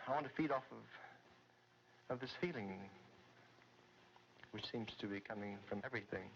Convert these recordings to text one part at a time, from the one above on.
I want to feed off of this feeling, which seems to be coming from everything.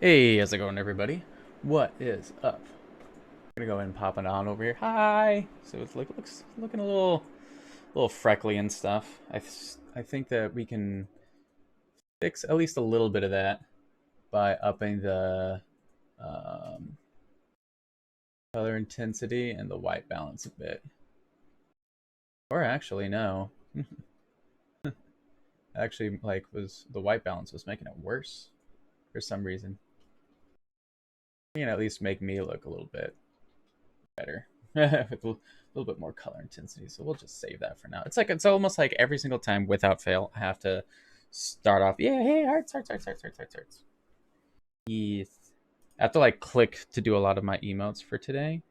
Hey, how's it going, everybody? What is up? I'm gonna go ahead and pop it on over here. Hi. So it's looking a little freckly and stuff. I think that we can fix at least a little bit of that by upping the um, color intensity and the white balance a bit. Or actually, no. Actually, like, was the white balance was making it worse for some reason. You can at least make me look a little bit better with a little bit more color intensity. So we'll just save that for now. It's almost like every single time without fail, I have to start off. Yeah, hey, hearts. Yes. I have to like click to do a lot of my emotes for today.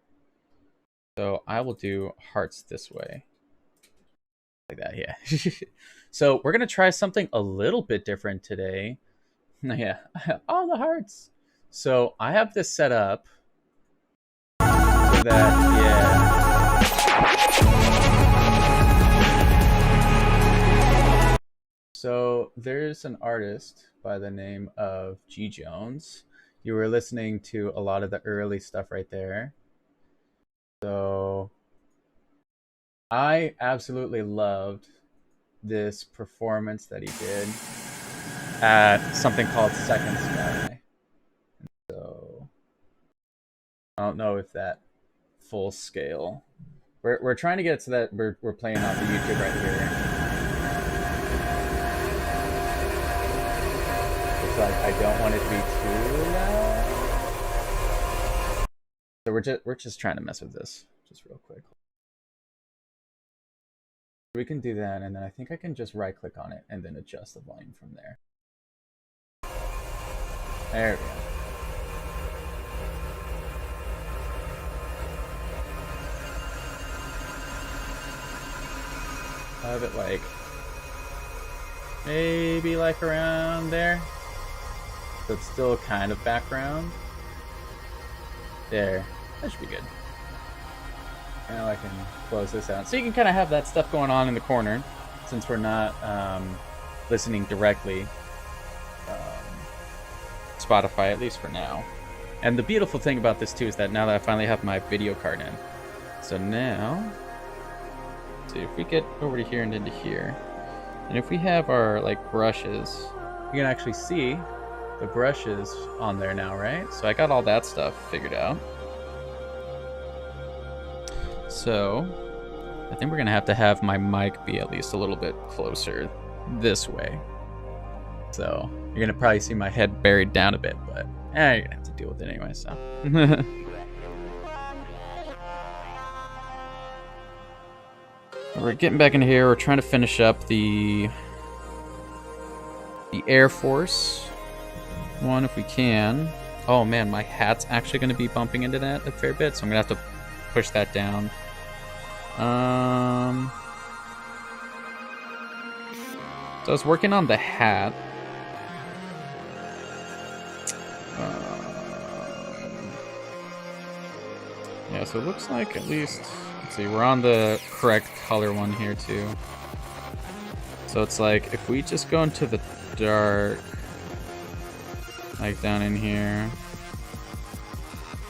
So I will do hearts this way. Like that, yeah. So we're gonna try something a little bit different today. Yeah, all the hearts. So I have this set up so that, yeah. So there's an artist by the name of G Jones. You were listening to a lot of the early stuff right there. So I absolutely loved this performance that he did at something called Second Sky. So I don't know if that full scale. We're trying to get to that. We're playing off of YouTube right here. It's like I don't want it to be too loud. So we're just trying to mess with this just real quick. We can do that, and then I think I can just right click on it and then adjust the volume from there. There we go. I have it like maybe like around there. So it's still kind of background. There. That should be good. Now I can close this out. So you can kind of have that stuff going on in the corner since we're not listening directly Spotify, at least for now. And the beautiful thing about this too is that now that I finally have my video card in. So now, let's see if we get over to here and into here. And if we have our like brushes, you can actually see the brushes on there now, right? So I got all that stuff figured out. So I think we're gonna have my mic be at least a little bit closer this way. So you're gonna probably see my head buried down a bit, but you're gonna have to deal with it anyway, so. We're getting back in here. We're trying to finish up the Air Force one if we can. Oh man, my hat's actually gonna be bumping into that a fair bit, so I'm gonna have to push that down. So I was working on the hat. Yeah, so it looks like at least, let's see, we're on the correct color one here too. So it's like if we just go into the dark, like down in here,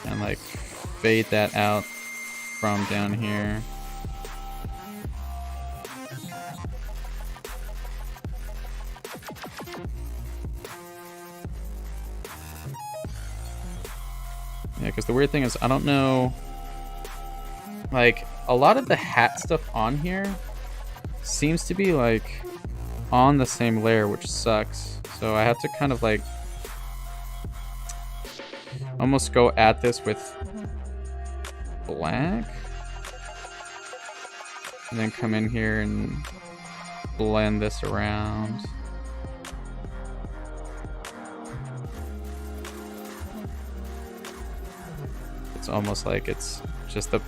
and like fade that out from down here. Yeah, because the weird thing is I don't know, like a lot of the hat stuff on here seems to be like on the same layer, which sucks. So I have to kind of like almost go at this with black and then come in here and blend this around. It's almost like it's just the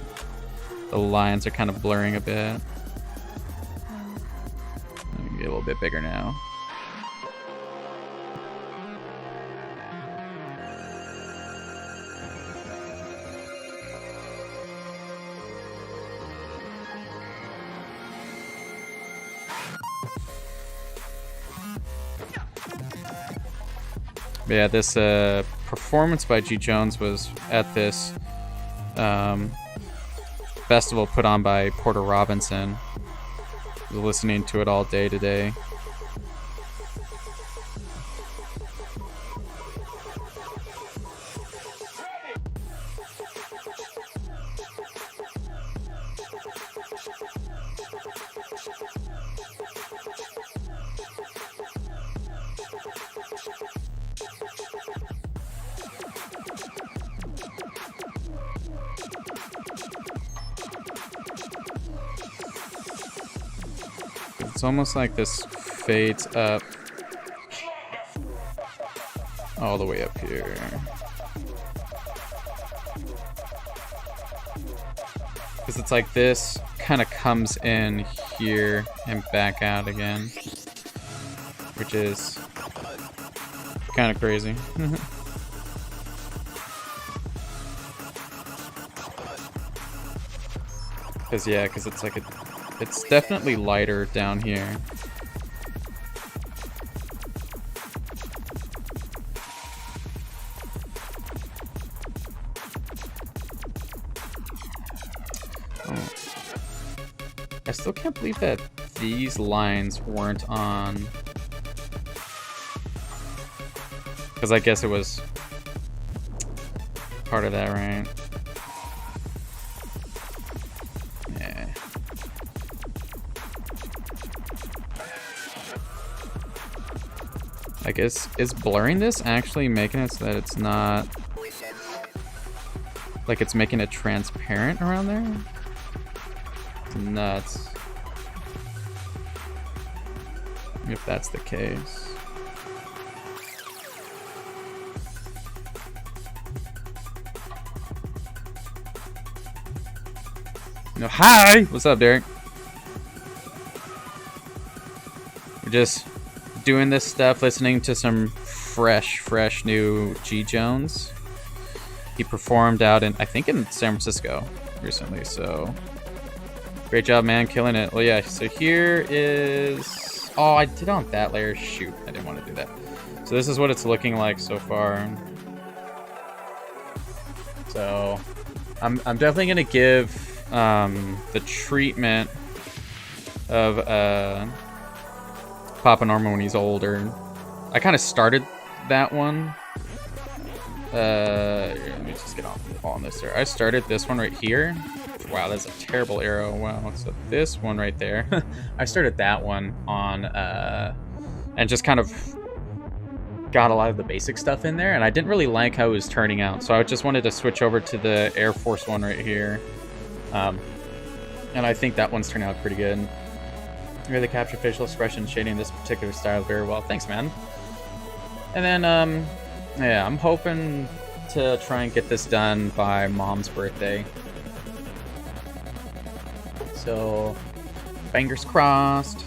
lines are kind of blurring a bit. Let me get a little bit bigger now. But yeah, this performance by G. Jones was at this festival put on by Porter Robinson. I was listening to it all day today. It's almost like this fades up all the way up here. Because it's like this kind of comes in here and back out again, which is kind of crazy. Because it's like it's definitely lighter down here. Oh. I still can't believe that these lines weren't on. Because I guess it was part of that, right? I guess, is blurring this actually making it so that it's not, like it's making it transparent around there? It's nuts. If that's the case. No, hi! What's up, Derek? We're just doing this stuff, listening to some fresh new G. Jones. He performed out in, I think, in San Francisco recently, so great job, man, killing it. Well, yeah, so here is, oh, I did on that layer, shoot, I didn't want to do that. So this is what it's looking like so far. So I'm definitely gonna give the treatment of Papa Norman when he's older. I kind of started that one. Let me just get on this there. I started this one right here. Wow, that's a terrible arrow. Wow, so this one right there. I started that one on, and just kind of got a lot of the basic stuff in there, and I didn't really like how it was turning out. So I just wanted to switch over to the Air Force one right here. And I think that one's turned out pretty good. You really capture facial expression shading this particular style very well. Thanks, man. And then, yeah, I'm hoping to try and get this done by Mom's birthday. So, fingers crossed.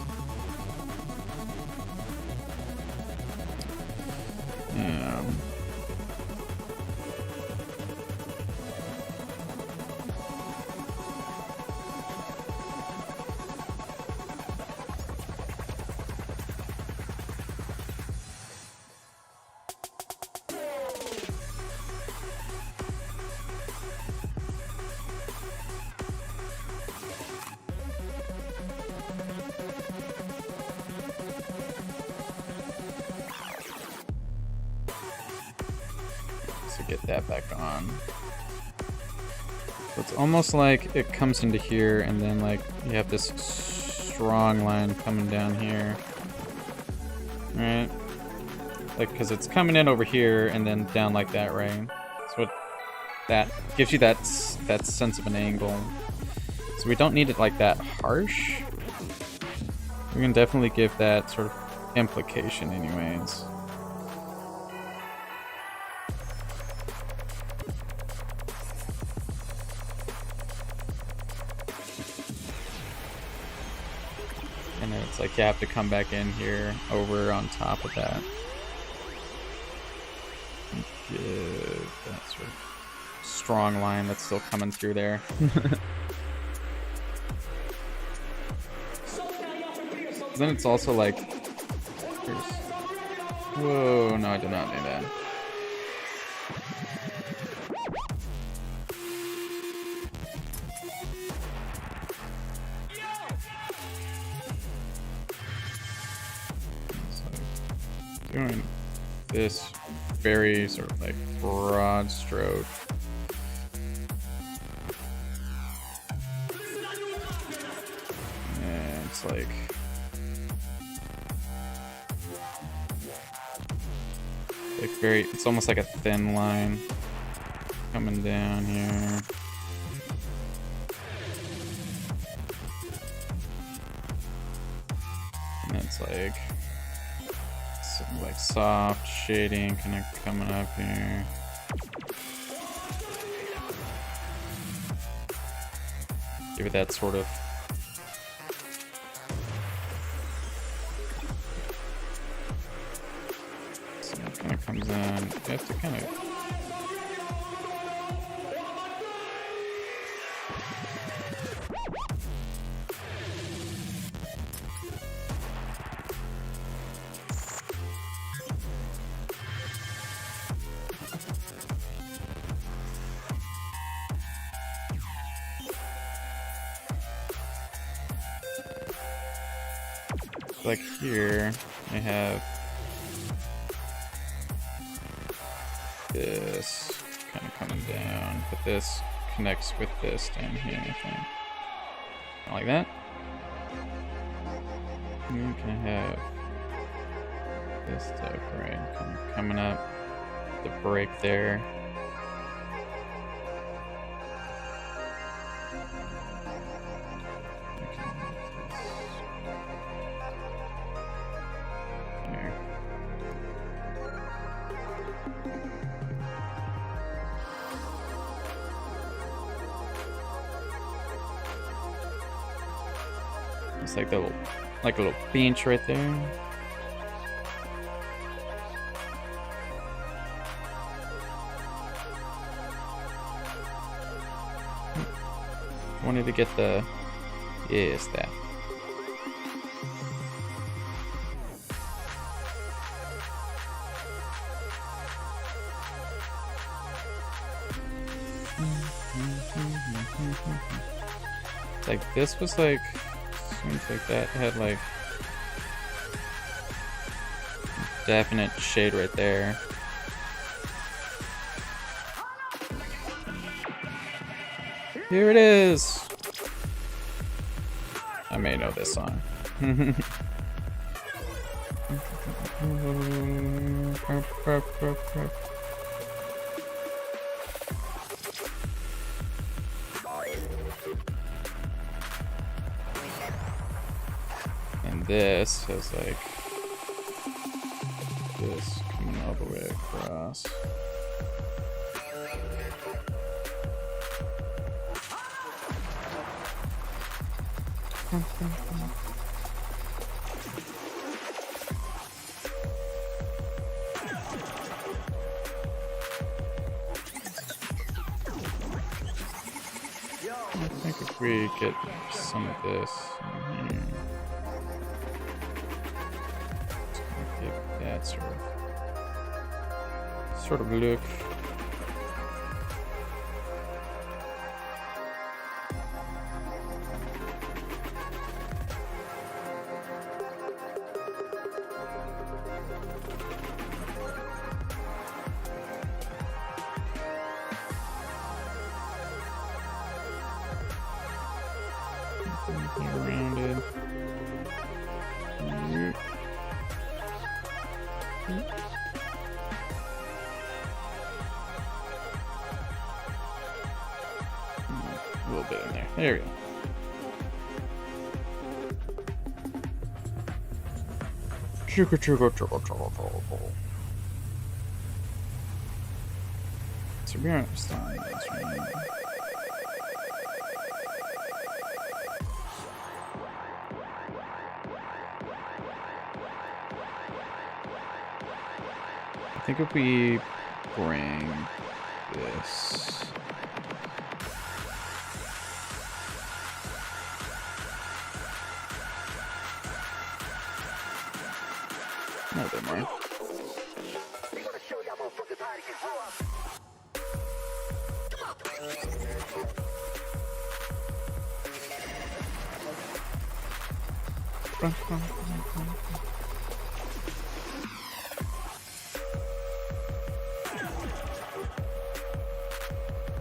Get that back on. So it's almost like it comes into here, and then like you have this strong line coming down here, right? Like, because it's coming in over here and then down like that, right? That's what that gives you, that sense of an angle. So we don't need it like that harsh. We can definitely give that sort of implication anyways. And then it's like you have to come back in here over on top of that. Good. That sort of strong line that's still coming through there. Then it's also like, Whoa, no, I did not do that. So, doing this very sort of like broad stroke. And it's like very, it's almost like a thin line coming down here. And it's like some like soft shading kind of coming up here. Give it that sort of kind of comes in. You have to kind of like here I have this kind of coming down, but this connects with this down here, I think. Like that. You can have this stuff, right? Kind of coming up, the break there. It's like a little bench right there. Wanted to get the, yes, that. It's like this was like, seems like that had like definite shade right there. Here it is. I may know this song. And this is like this coming all the way across. I think if we get some of this in here, it's gonna give that sort of look. Around it. A little bit in there. There we go. So we're understanding this right now. I think if we bring this a little bit more.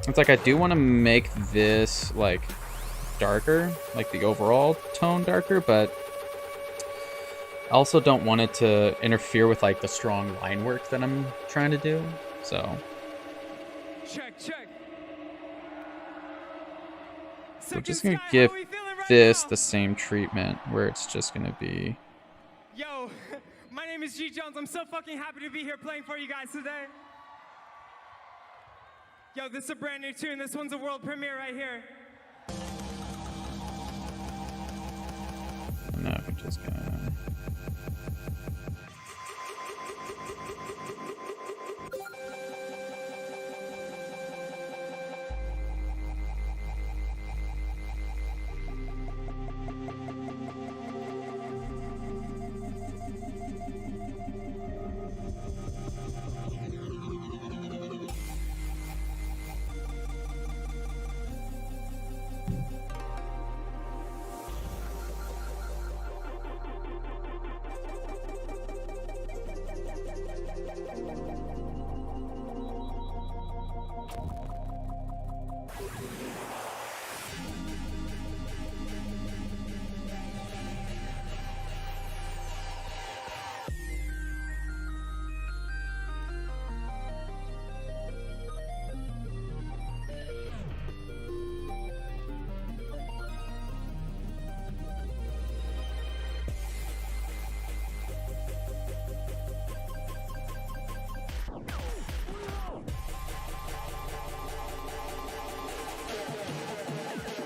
It's like I do want to make this like darker, like the overall tone darker, but I also don't want it to interfere with like the strong line work that I'm trying to do. So check. we're just gonna give this the same treatment where it's just gonna be. Yo, my name is G Jones. I'm so fucking happy to be here playing for you guys today. Yo, this is a brand new tune. This one's a world premiere right here. No, we're just gonna.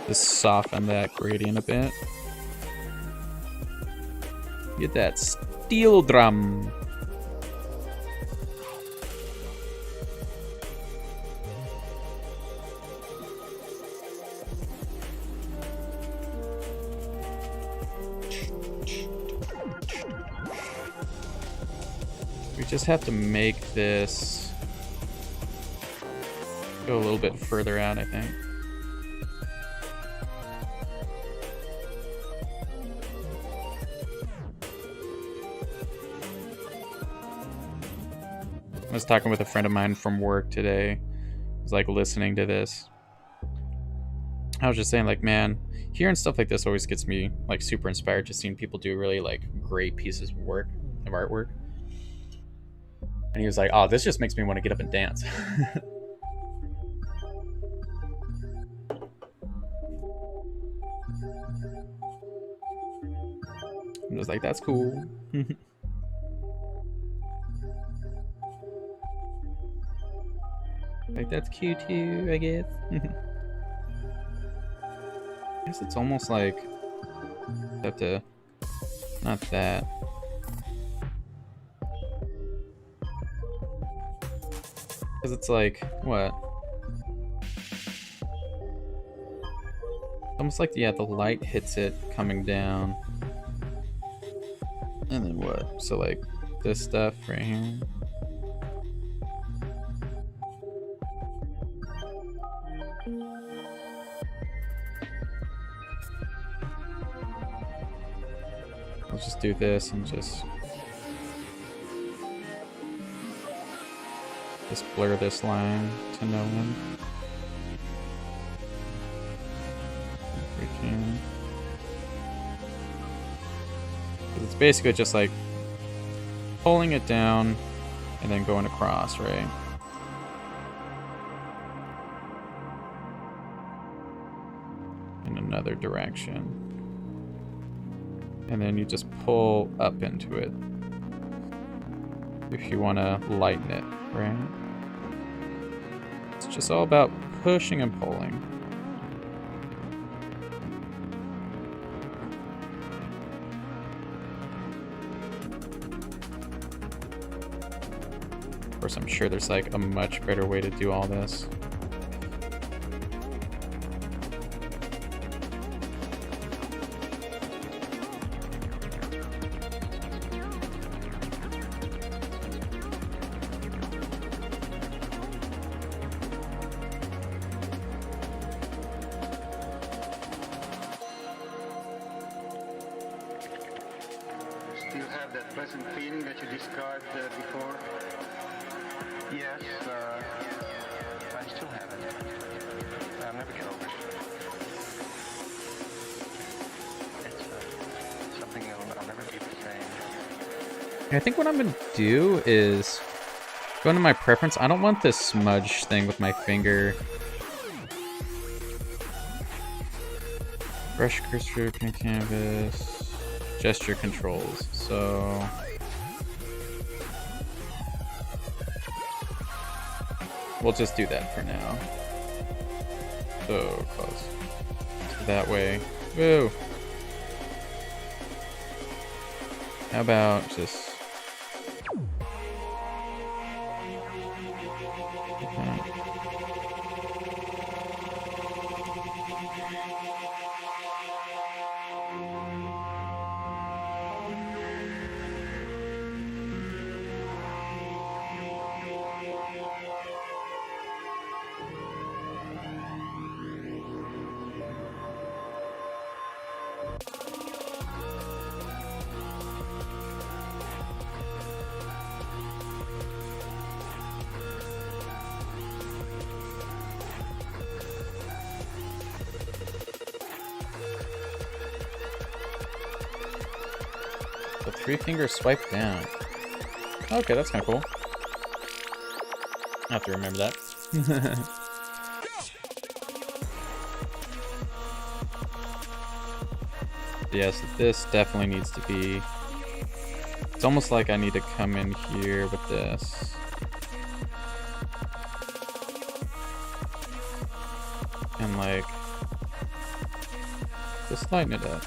Just soften that gradient a bit. Get that steel drum. We just have to make this go a little bit further out, I think. I was talking with a friend of mine from work today. I was like listening to this. I was just saying, like, man, hearing stuff like this always gets me like super inspired, just seeing people do really like great pieces of work, of artwork. And he was like, oh, this just makes me want to get up and dance. I was like, that's cool. Like, that's cute too, I guess. I guess it's almost like have to, not that. Because it's like, what? Almost like, yeah, the light hits it coming down. And then what? So like this stuff right here. I'll just do this and just blur this line to no one. If we can. It's basically just like pulling it down and then going across, right? In another direction. And then you just pull up into it if you want to lighten it, right? It's just all about pushing and pulling. Of course, I'm sure there's like a much better way to do all this. unpleasant feeling that you described before? Yes, I still have it. I'll never get over it. It's something I'll never be the same. I think what I'm gonna do is go into my preference. I don't want this smudge thing with my finger. Brush cursor, pink canvas, gesture controls. So we'll just do that for now. So close. That way. Woo! How about just... the 3-finger swipe down. Okay, that's kind of cool. I have to remember that. Yes, this definitely needs to be... It's almost like I need to come in here with this. And like... just lighten it up.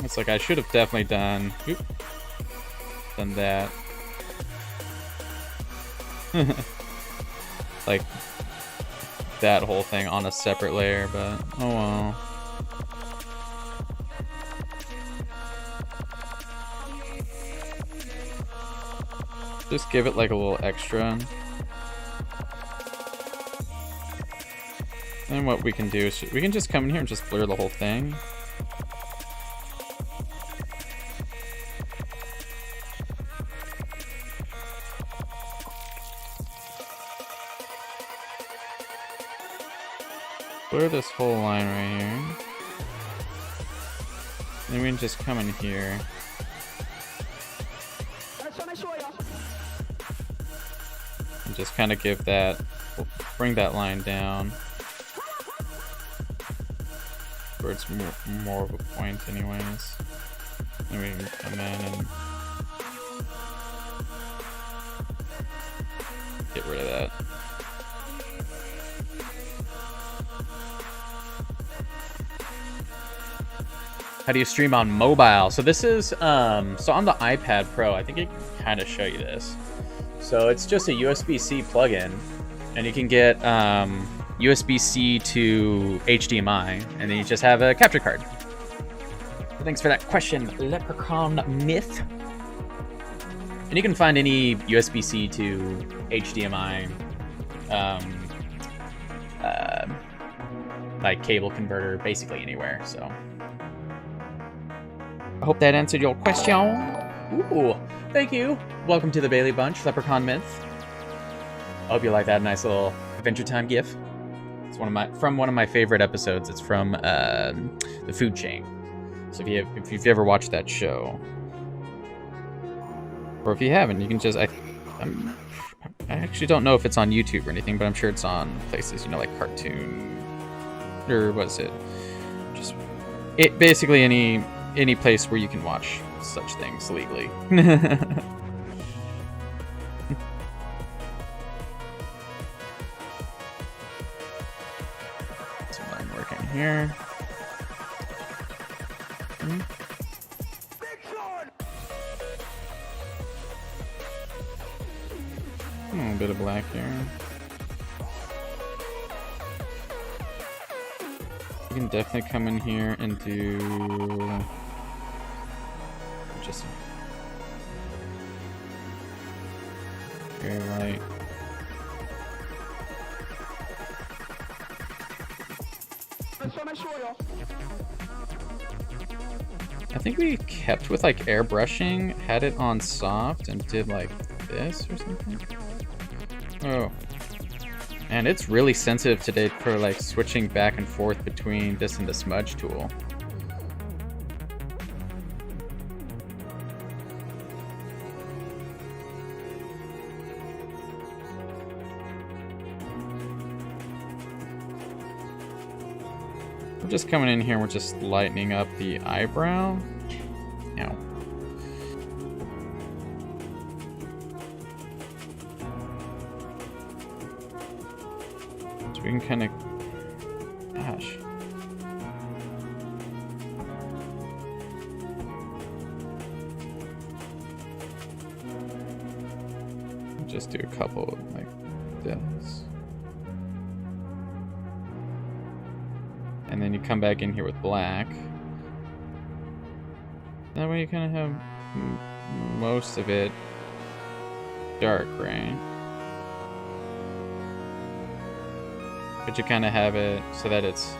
It's like I should have definitely done that. Like that whole thing on a separate layer, but oh well. Just give it like a little extra. And what we can do is we can just come in here and just blur the whole thing. Blur this whole line right here. Then we can just come in here. And just kind of give that, bring that line down. Where it's more of a point anyways. Then we can come in and get rid of that. How do you stream on mobile? So this is, so on the iPad Pro, I think it can kind of show you this. So it's just a USB-C plugin, and you can get USB-C to HDMI, and then you just have a capture card. Thanks for that question, Leprechaun Myth. And you can find any USB-C to HDMI like cable converter basically anywhere, so. I hope that answered your question. Ooh, thank you. Welcome to the Bailey Bunch, Leprechaun Myth. I hope you like that nice little Adventure Time gif. It's from one of my favorite episodes. It's from The Food Chain. So if you've ever watched that show, or if you haven't, you can just I actually don't know if it's on YouTube or anything, but I'm sure it's on places, you know, like Cartoon or what is it? Just basically any place where you can watch such things legally. Some line working here. A bit of black here. You can definitely come in here and do just very light. I think we kept with like airbrushing, had it on soft, and did like this or something. Oh. And it's really sensitive today for like switching back and forth between this and the smudge tool. We're just coming in here, we're just lightening up the eyebrow. Ow. So we can kind of, gosh. Just do a couple like this. And then you come back in here with black. That way you kind of have most of it dark, right? But you kind of have it so that it's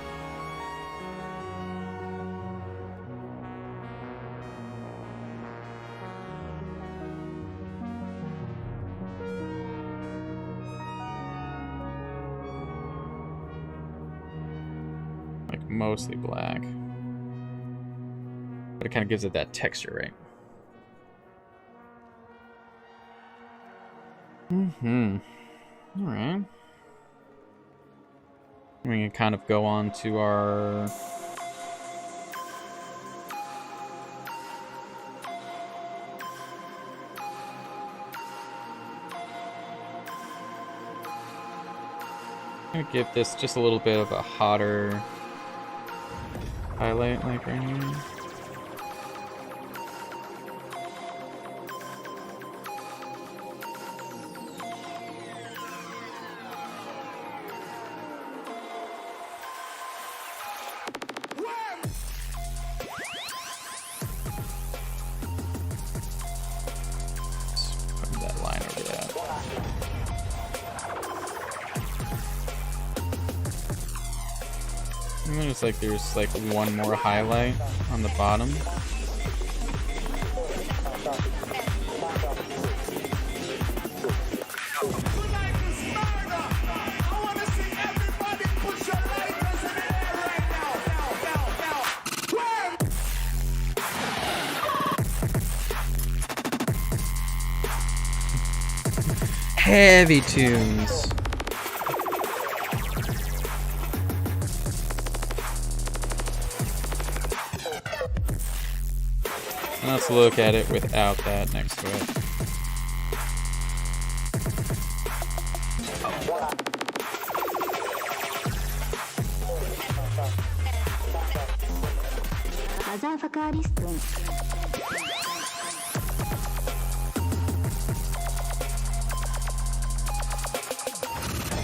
like mostly black. But it kind of gives it that texture, right? Alright. We can kind of go on to our I'm gonna give this just a little bit of a hotter highlight, like right here. Put that line over that. And there's like one more highlight on the bottom. Heavy tunes. And let's look at it without that next to it.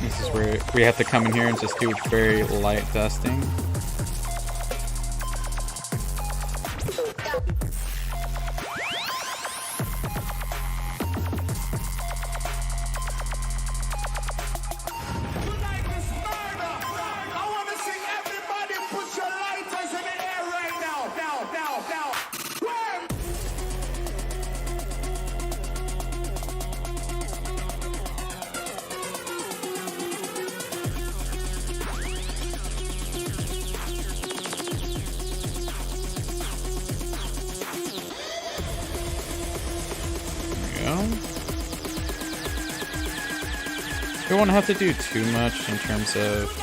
This is where we have to come in here and just do very light dusting. We won't have to do too much in terms of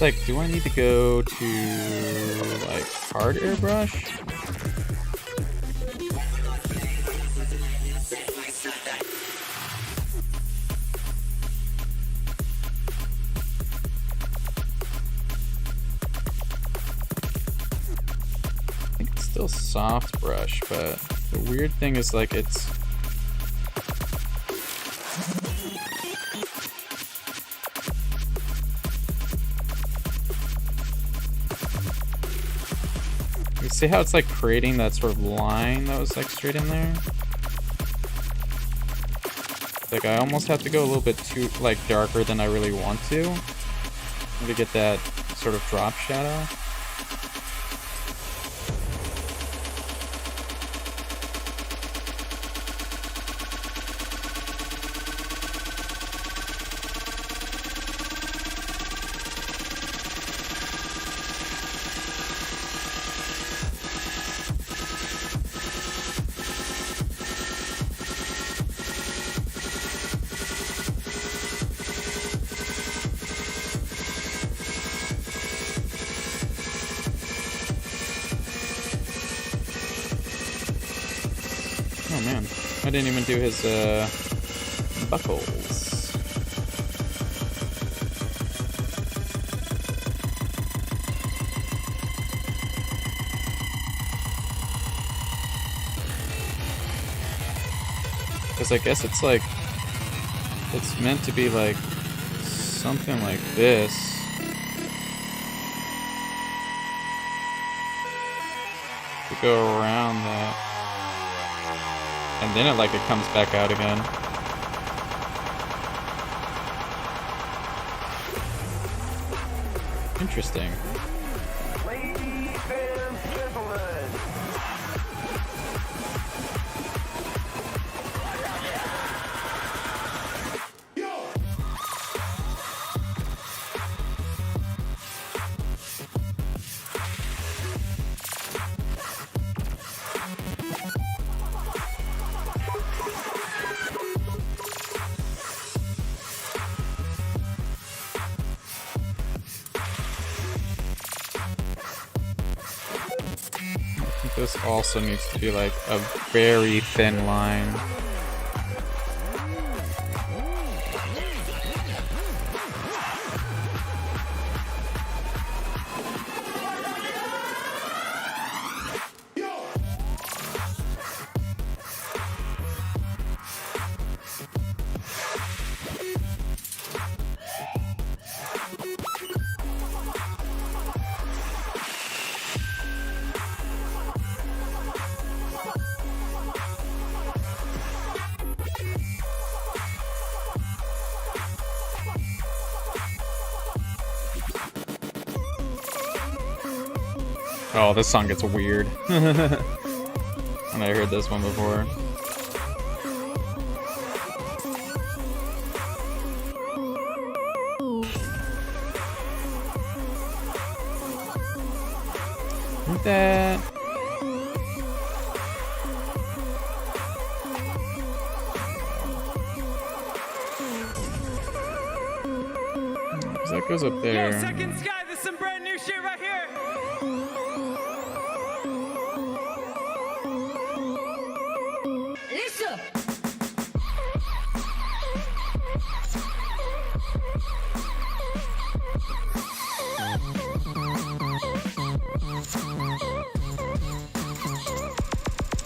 like, do I need to go to like hard airbrush? I think it's still soft brush, but the weird thing is like it's you see how it's like creating that sort of line that was like straight in there? Like I almost have to go a little bit too like darker than I really want to get that sort of drop shadow. Oh man, I didn't even do his buckles. Because I guess it's like, it's meant to be like something like this. To go around that. And then it comes back out again. Interesting. Ladies and gentlemen. This also needs to be like a very thin line. Oh, this song gets weird. And I heard this one before. Look at that. Because that goes up there. Yo, Second Sky, there's some brand new shit right here.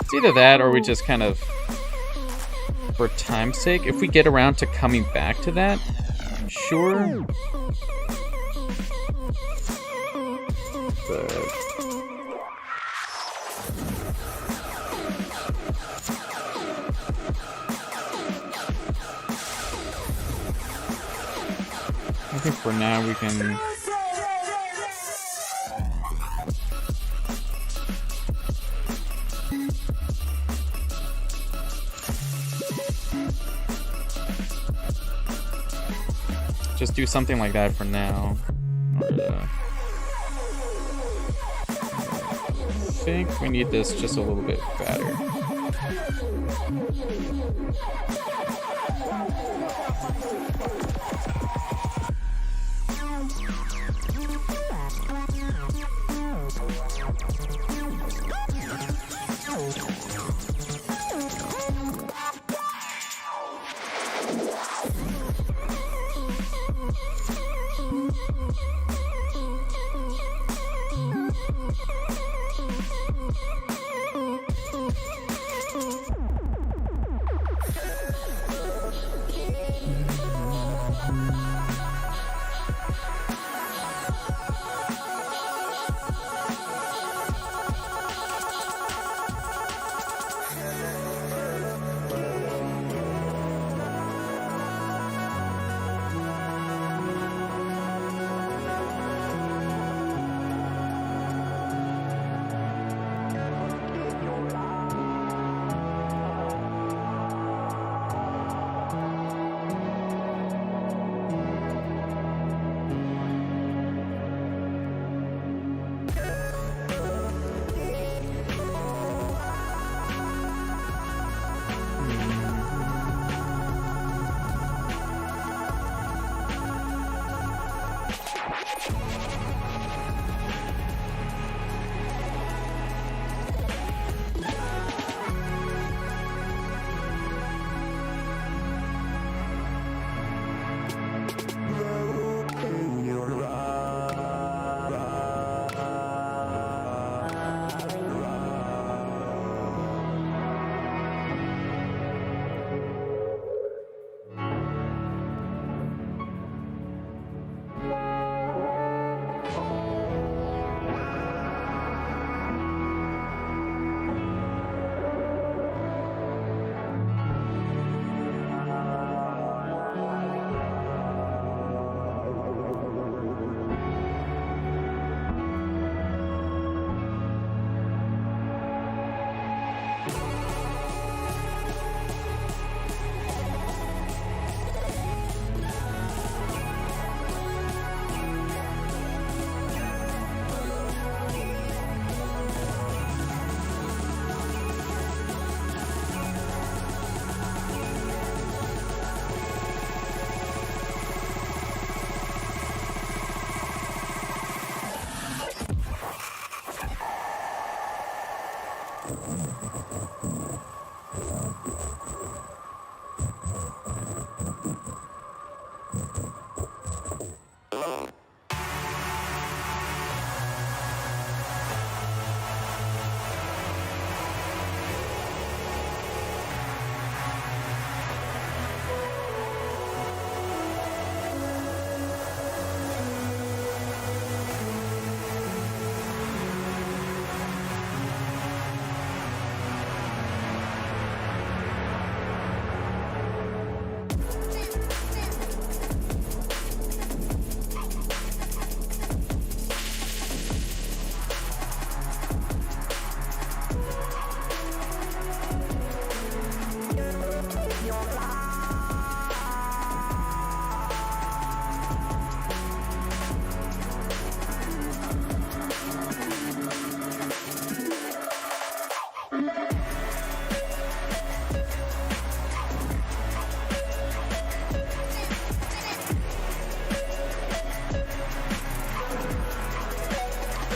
It's either that or we just kind of, for time's sake, if we get around to coming back to that, sure. But I think for now we can. Just do something like that for now. I think we need this just a little bit fatter.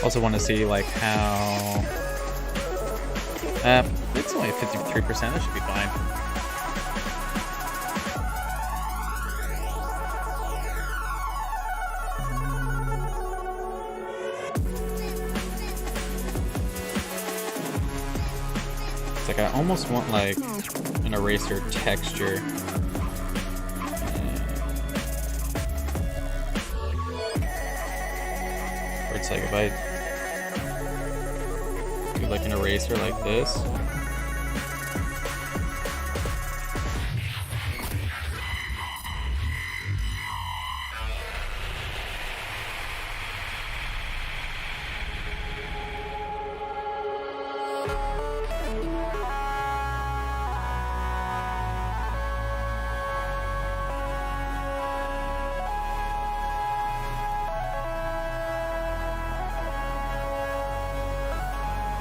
Also want to see like how it's only 53%, that should be fine. It's like I almost want like an eraser texture. Where it's like if I do like an eraser like this.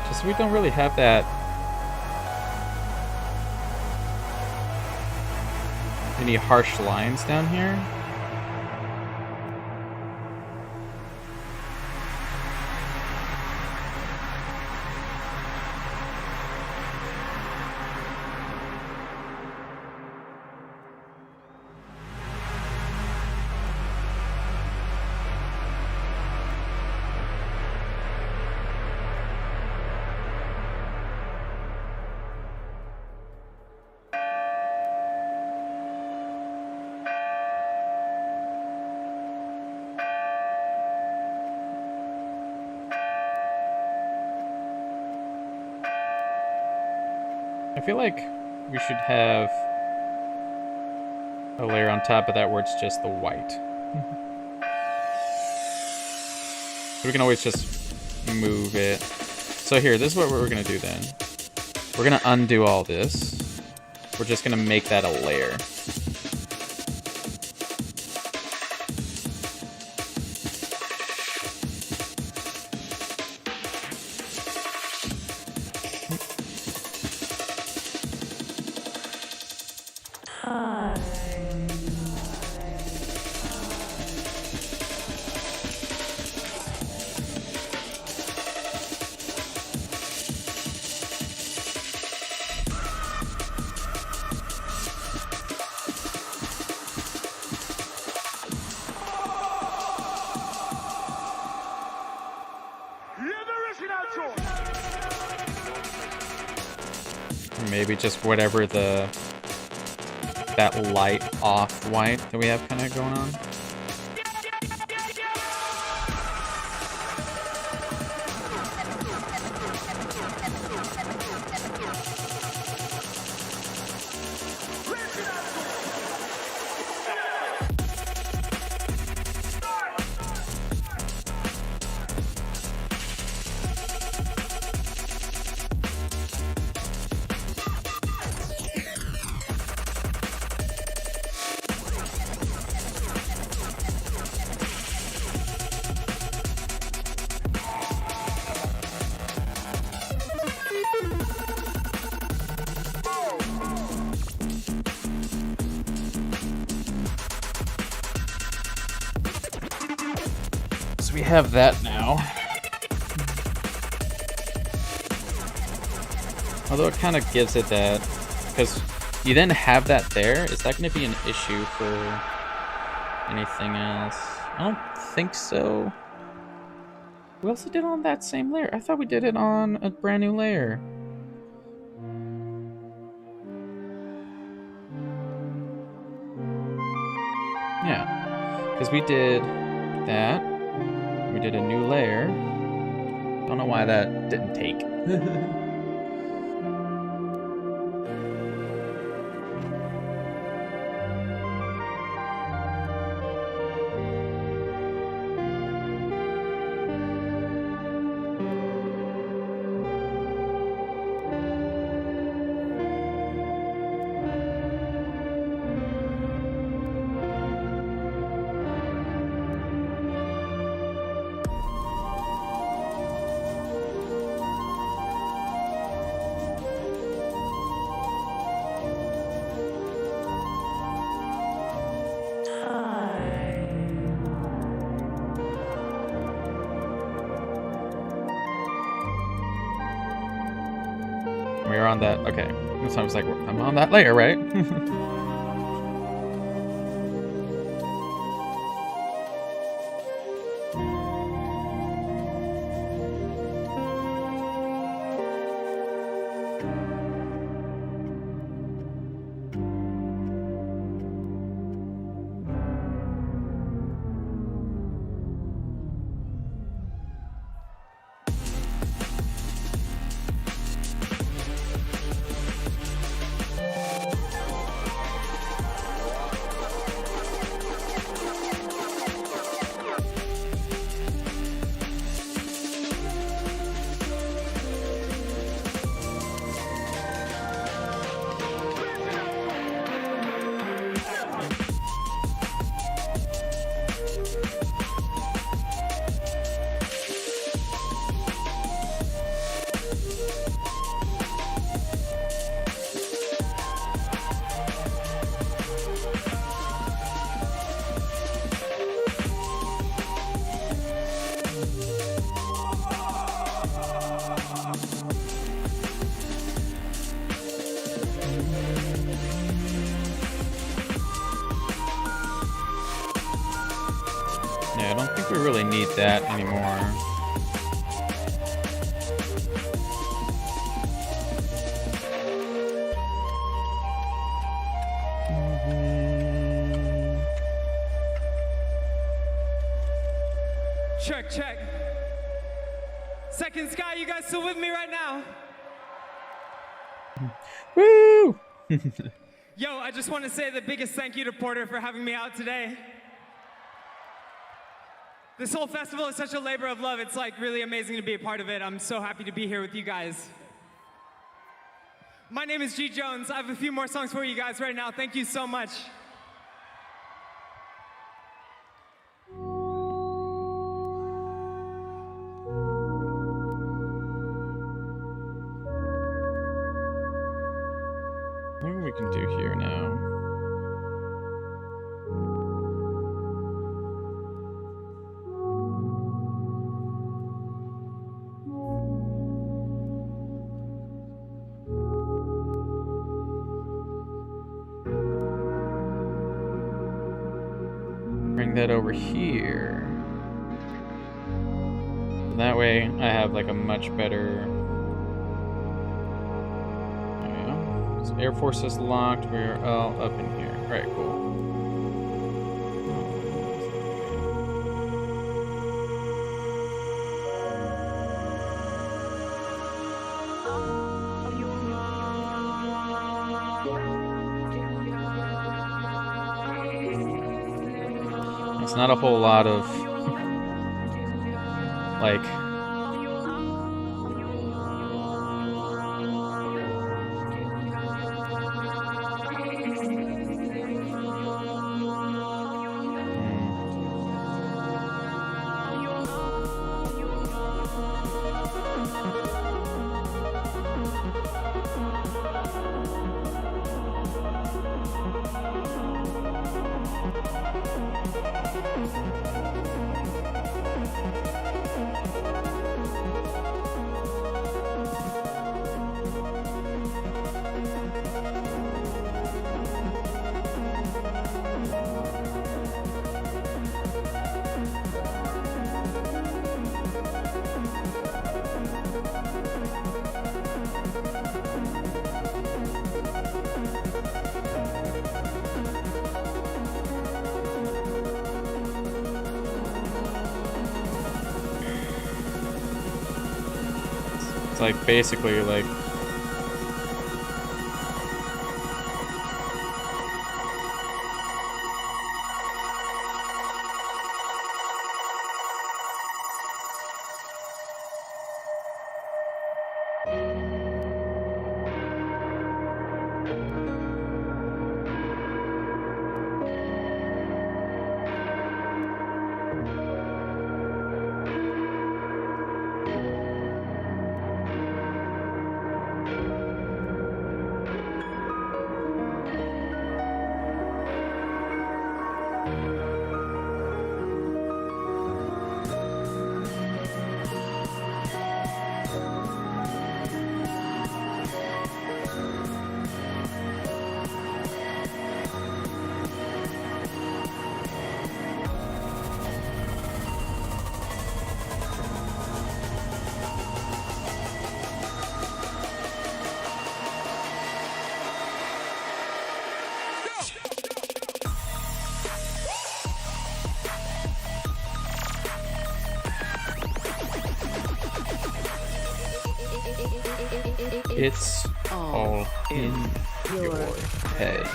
Just we don't really have that any harsh lines down here. I feel like we should have a layer on top of that where it's just the white. So we can always just move it. So here, this is what we're gonna do then. We're gonna undo all this. We're just gonna make that a layer. maybe just whatever that light off-white that we have kind of going on. So we have that now. Although it kind of gives it that, because you then have that there, is that going to be an issue for anything else? I don't think so. We also did it on that same layer. I thought we did it on a brand new layer. Yeah, because we did that. We did a new layer. Don't know why that didn't take. We were on that. Okay. So I was like, I'm on that layer, right? Yeah, I don't think we really need that anymore. Check, check. Second Sky, you guys still with me right now? Woo! Yo, I just want to say the biggest thank you to Porter for having me out today. This whole festival is such a labor of love. It's like really amazing to be a part of it. I'm so happy to be here with you guys. My name is G Jones. I have a few more songs for you guys right now. Thank you so much. What we can do here now? Bring that over here. That way I have like a much better... There we go. So Air Force is locked. We're all up in here. All right, cool. It's not a whole lot of like like basically like it's all in your head.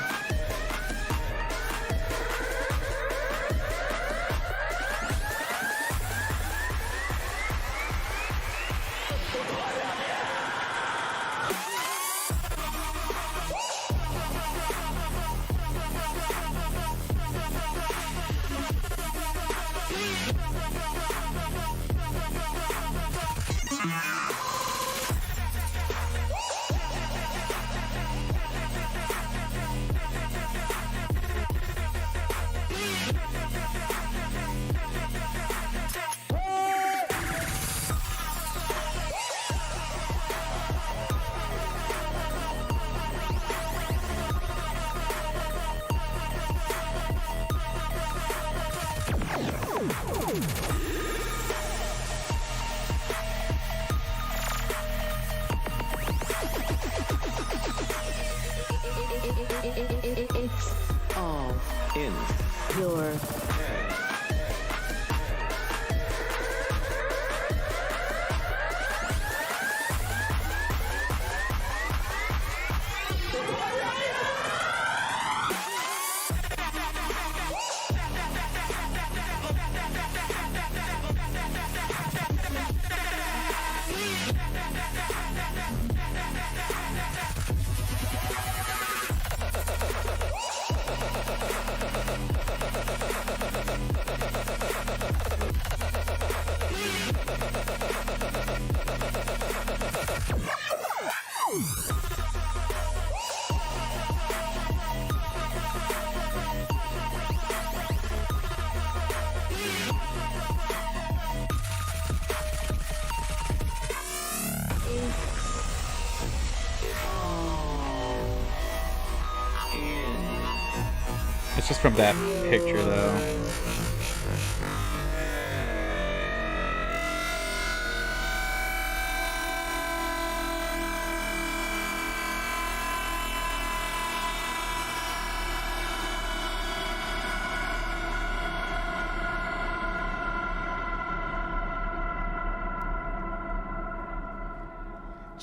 It's all in your head. It's just from that picture though.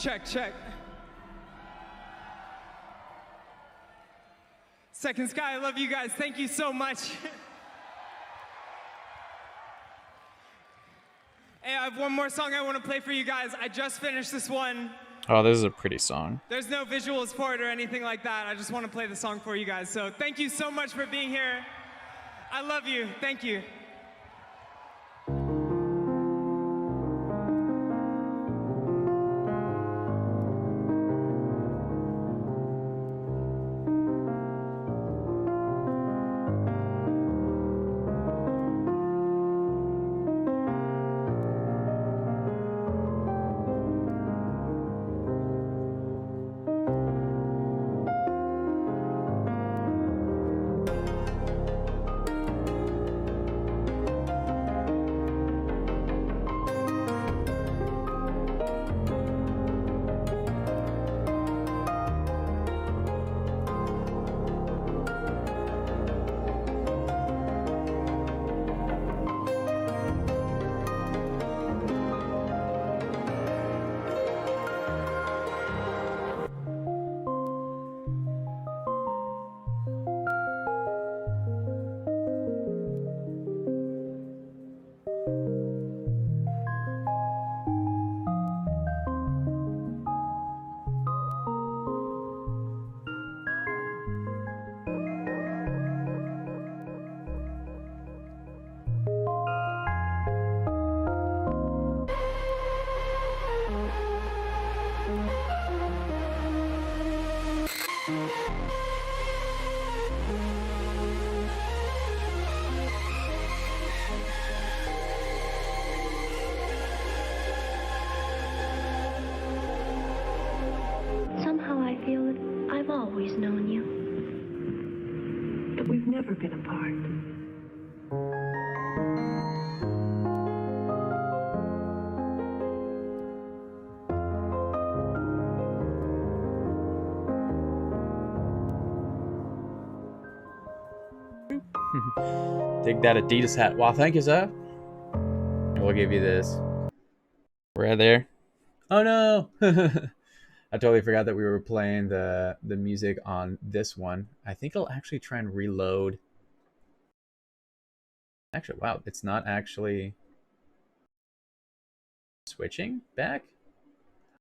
Check, check. Second Sky, I love you guys. Thank you so much. Hey, I have one more song I want to play for you guys. I just finished this one. Oh, this is a pretty song. There's no visuals for it or anything like that. I just want to play the song for you guys. So thank you so much for being here. I love you. Thank you. Somehow I feel that I've always known you. But we've never been apart. Dig that Adidas hat. Wow, thank you, sir. We'll give you this. Right there. Oh no! I totally forgot that we were playing the music on this one. I think I'll actually try and reload. Actually, wow, it's not actually switching back.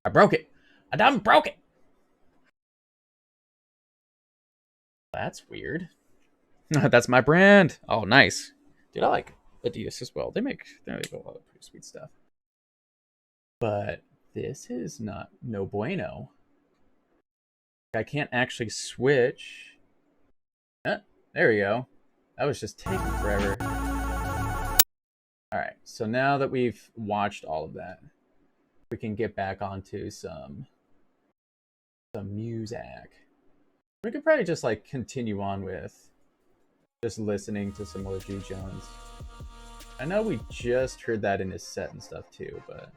I broke it. I done broke it. That's weird. That's my brand. Oh, nice. Dude, I like Adidas as well. They make a lot of pretty sweet stuff. But this is no bueno. I can't actually switch. There we go. That was just taking forever. Alright, so now that we've watched all of that, we can get back onto some music. We could probably just like continue on with just listening to some more G. Jones. I know we just heard that in his set and stuff too, but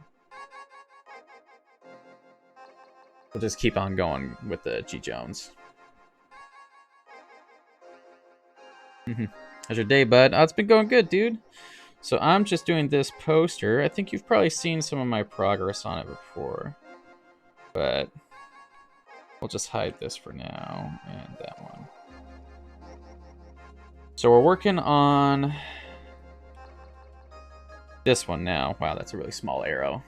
we'll just keep on going with the G. Jones. How's your day, bud? Oh, it's been going good, dude. So I'm just doing this poster. I think you've probably seen some of my progress on it before, but we'll just hide this for now and that one. So we're working on this one now. Wow, that's a really small arrow.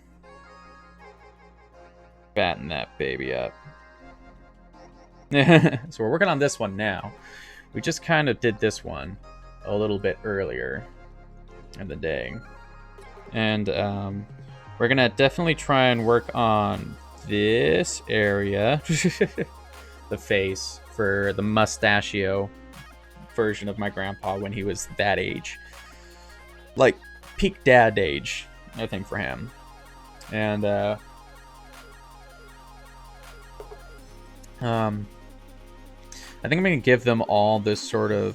Batten that baby up. So we're working on this one now. We just kind of did this one a little bit earlier in the day. And we're going to definitely try and work on this area. The face for the mustachio version of my grandpa when he was that age. Like peak dad age, I think, for him. And I think I'm going to give them all this sort of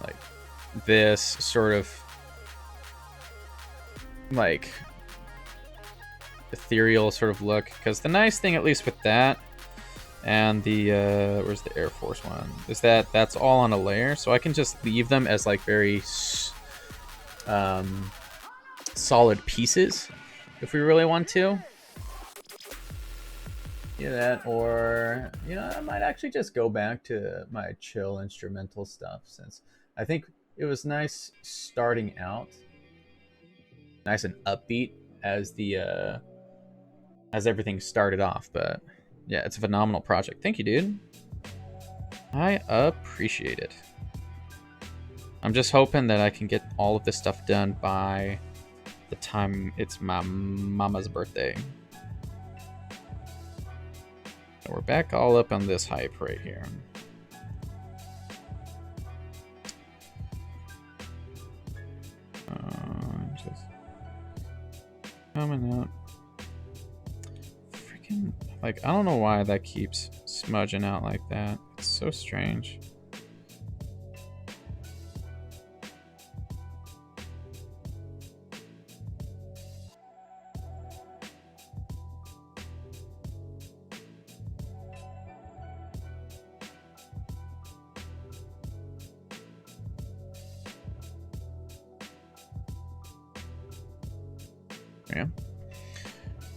like this sort of like ethereal sort of look, because the nice thing, at least with that and the where's the Air Force one, is that that's all on a layer, so I can just leave them as like very solid pieces, if we really want to. Yeah, that, or I might actually just go back to my chill instrumental stuff, since I think it was nice starting out, nice and upbeat as the as everything started off. But yeah, it's a phenomenal project. Thank you, dude. I appreciate it. I'm just hoping that I can get all of this stuff done by the time it's my mama's birthday. So we're back all up on this hype right here. Just coming out. Freaking, like, I don't know why that keeps smudging out like that. It's so strange. Yeah.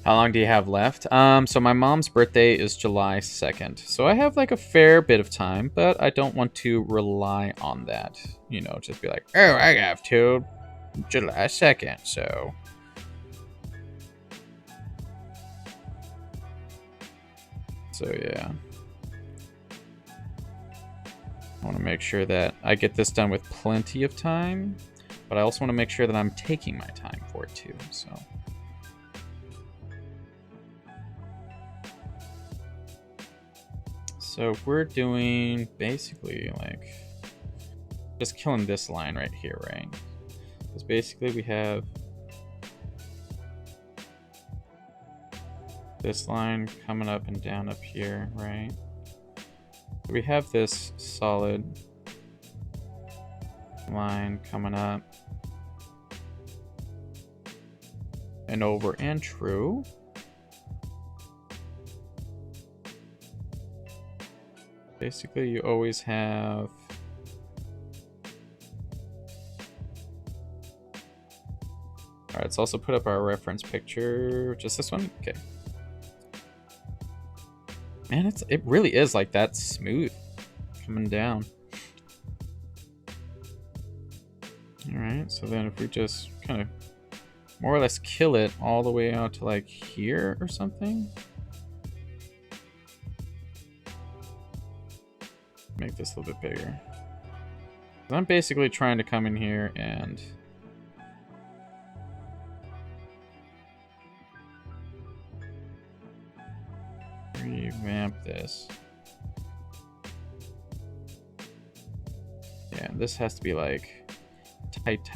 How long do you have left? So my mom's birthday is July 2nd. So I have like a fair bit of time, but I don't want to rely on that. Just be like, oh, I have till July 2nd, so. So yeah. I want to make sure that I get this done with plenty of time, but I also want to make sure that I'm taking my time for it too, so. So we're doing basically like just killing this line right here, right? Because basically we have this line coming up and down up here, right? So we have this solid line coming up and over and true. Basically, you always have alright, let's also put up our reference picture. Just this one? Okay. Man, it really is like that smooth coming down. Alright, so then if we just kind of more or less kill it all the way out to like here or something. Make this a little bit bigger. I'm basically trying to come in here and revamp this. Yeah, this has to be like tight.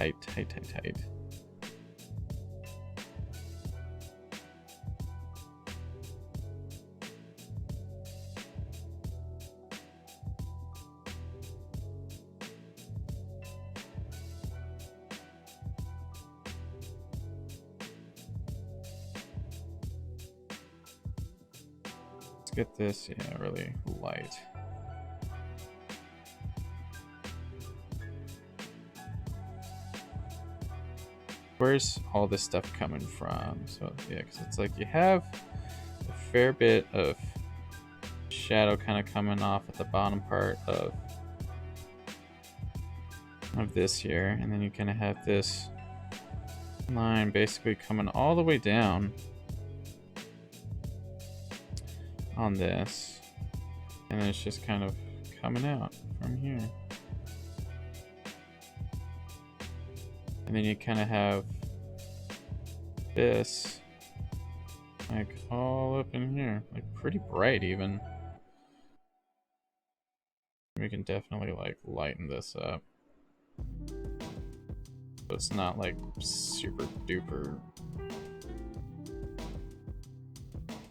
Get this, yeah, really light. Where's all this stuff coming from? So yeah, because it's like you have a fair bit of shadow kind of coming off at the bottom part of this here, and then you kind of have this line basically coming all the way down on this, and then it's just kind of coming out from here, and then you kind of have this like all up in here, like pretty bright even. We can definitely like lighten this up so it's not like super duper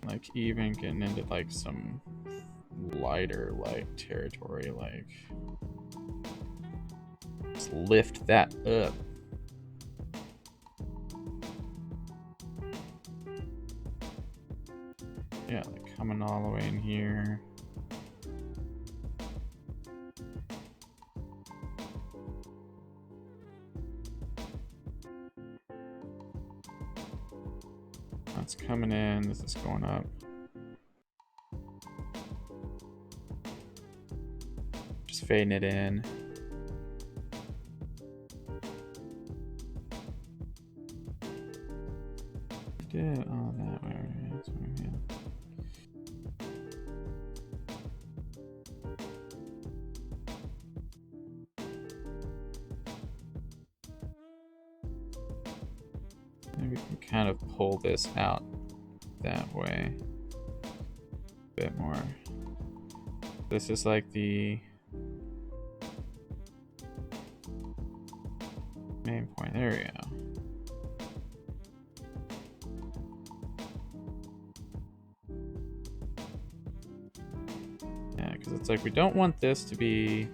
like even getting into like some lighter light territory, like let's lift that up. Yeah, like coming all the way in here. It's coming in. This is going up. Just fading it in. Did all that way. That's where we have. Maybe we can kind of pull this out that way a bit more. This is like the main point. There we go. Yeah, because it's like we don't want this to be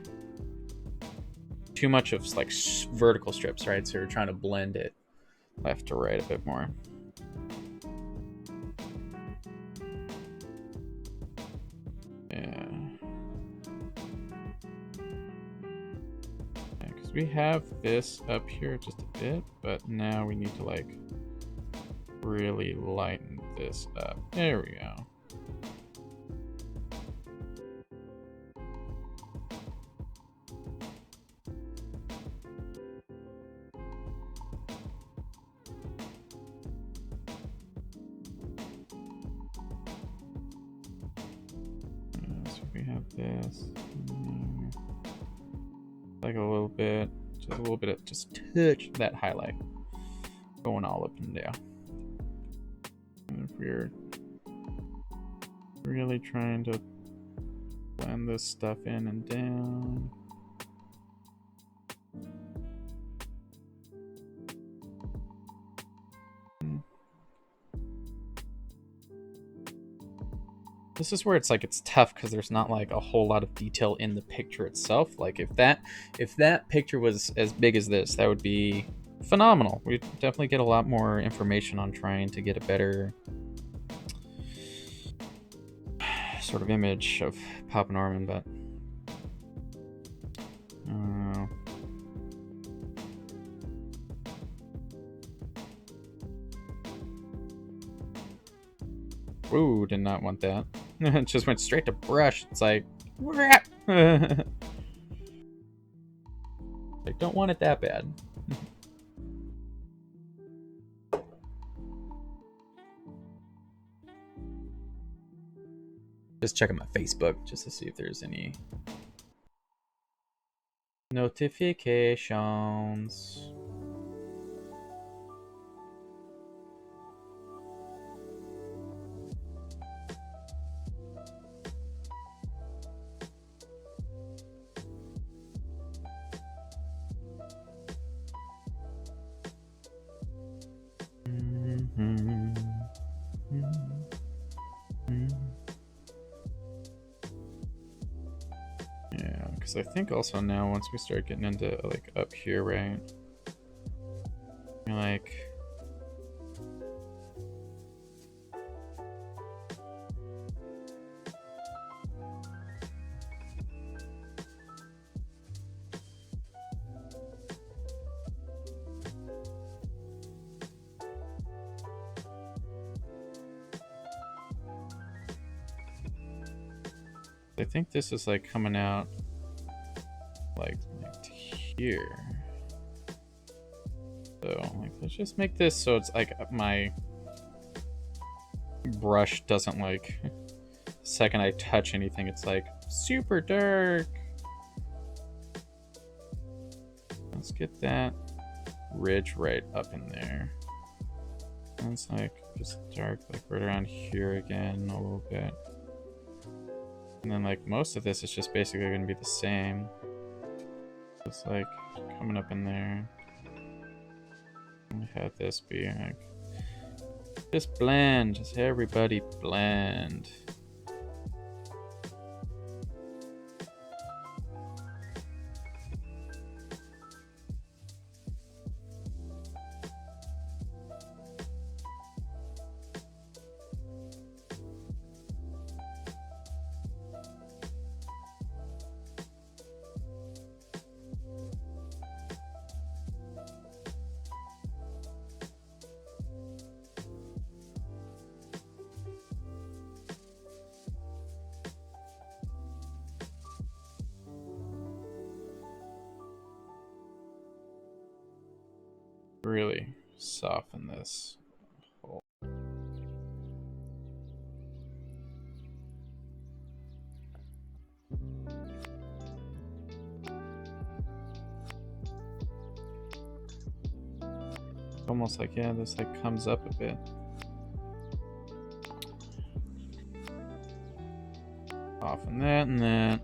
too much of like vertical strips, right? So we're trying to blend it left to right a bit more. Yeah. Because we have this up here just a bit, but now we need to like really lighten this up. There we go. We have this like a little bit, just a little bit of just touch that highlight going all up and down. And if we're really trying to blend this stuff in and down. This is where it's like it's tough because there's not like a whole lot of detail in the picture itself. Like if that picture was as big as this, that would be phenomenal. We'd definitely get a lot more information on trying to get a better sort of image of Papa Norman, but ooh, did not want that. It just went straight to brush. It's like, I don't want it that bad. Just checking my Facebook just to see if there's any notifications. Yeah, because I think also now once we start getting into like up here, right? You're like I think this is like coming out like here. So like let's just make this so it's like my brush doesn't like the second I touch anything it's like super dark. Let's get that ridge right up in there. And it's like just dark like right around here again a little bit. And then like most of this is just basically going to be the same. It's like coming up in there. And have this be like just blend, just everybody blend. really soften this whole. Almost like, yeah, this like comes up a bit. Soften that and that.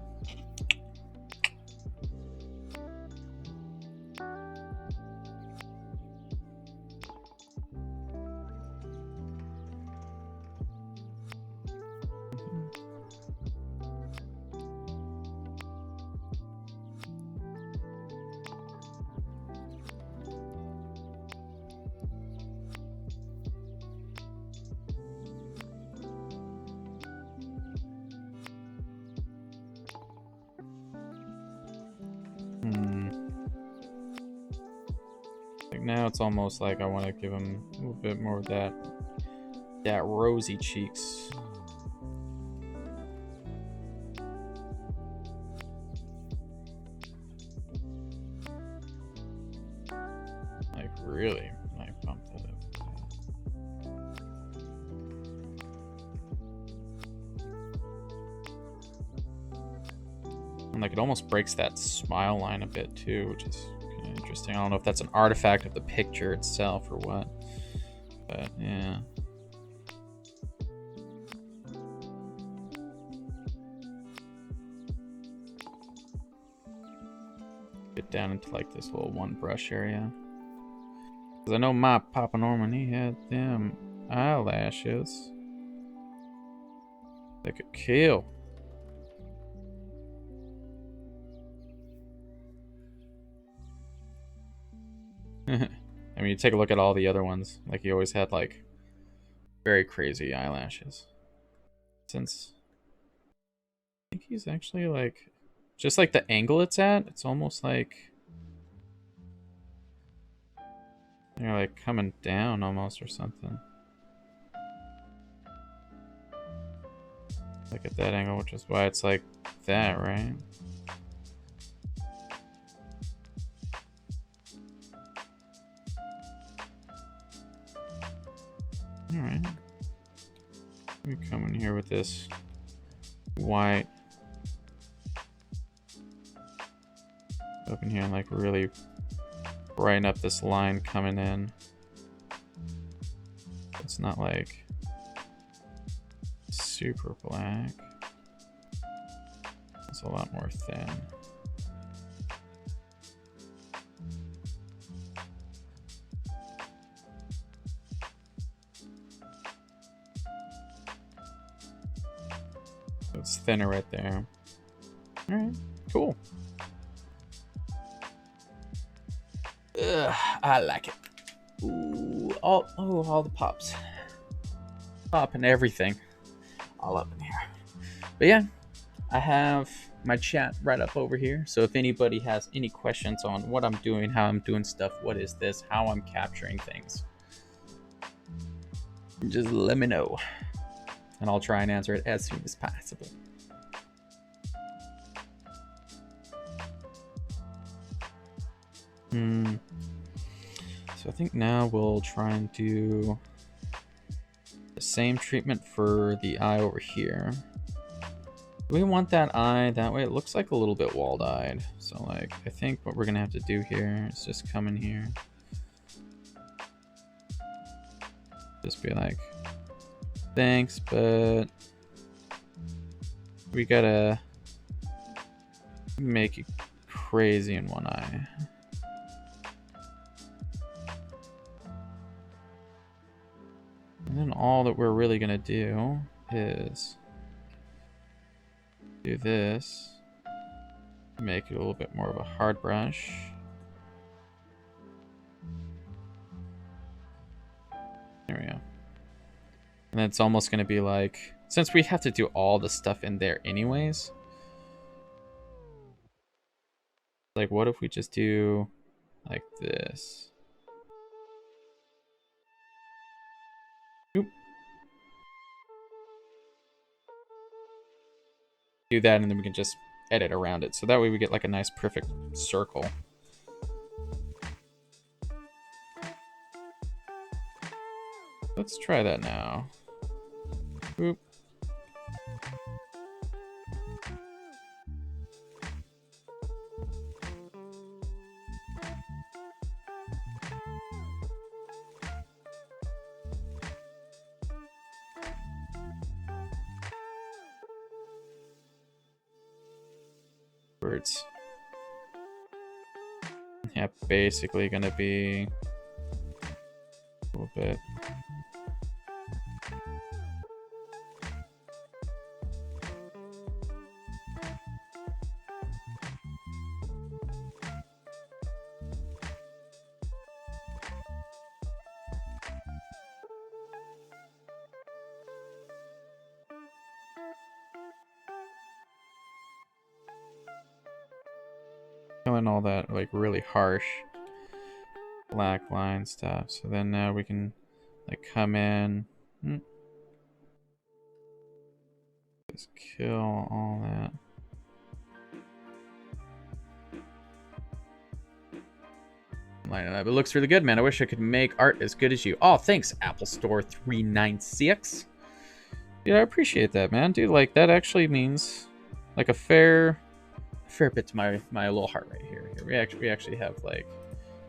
Now it's almost like I want to give him a little bit more of that rosy cheeks. Like really, like bump that up. And like it almost breaks that smile line a bit too, which is interesting. I don't know if that's an artifact of the picture itself or what, but yeah. Get down into like this little one brush area. Because I know my Papa Norman, he had them eyelashes. They could kill. I mean, you take a look at all the other ones. Like, he always had, like, very crazy eyelashes. Since I think he's actually, like, just like the angle it's at, it's almost like they're, like, coming down almost or something. Like, at that angle, which is why it's like that, right? Alright. Let me come in here with this white. Up in here and like really brighten up this line coming in. It's not like super black. It's a lot more thin. It's thinner right there. Alright, cool. Ugh, I like it. Ooh, all the pops. Pop and everything. All up in here. But yeah, I have my chat right up over here. So if anybody has any questions on what I'm doing, how I'm doing stuff, what is this, how I'm capturing things, just let me know. And I'll try and answer it as soon as possible. So I think now we'll try and do the same treatment for the eye over here. We want that eye that way. It looks like a little bit walled-eyed. So like, I think what we're gonna have to do here is just come in here. Just be like, thanks, but we gotta make it crazy in one eye. And then all that we're really gonna do is do this, make it a little bit more of a hard brush. There we go. And it's almost going to be like, since we have to do all the stuff in there anyways, like what if we just do like this? Oop. Do that and then we can just edit around it. So that way we get like a nice perfect circle. Let's try that now. Boop. Words. Yeah, basically gonna be a little bit. Killing all that like really harsh black line stuff. So then now we can like come in. Just kill all that. Line it up. It looks really good, man. I wish I could make art as good as you. Oh, thanks, Apple Store 396. Dude, I appreciate that, man. Dude, like that actually means like a fair bit to my little heart right here. We actually have like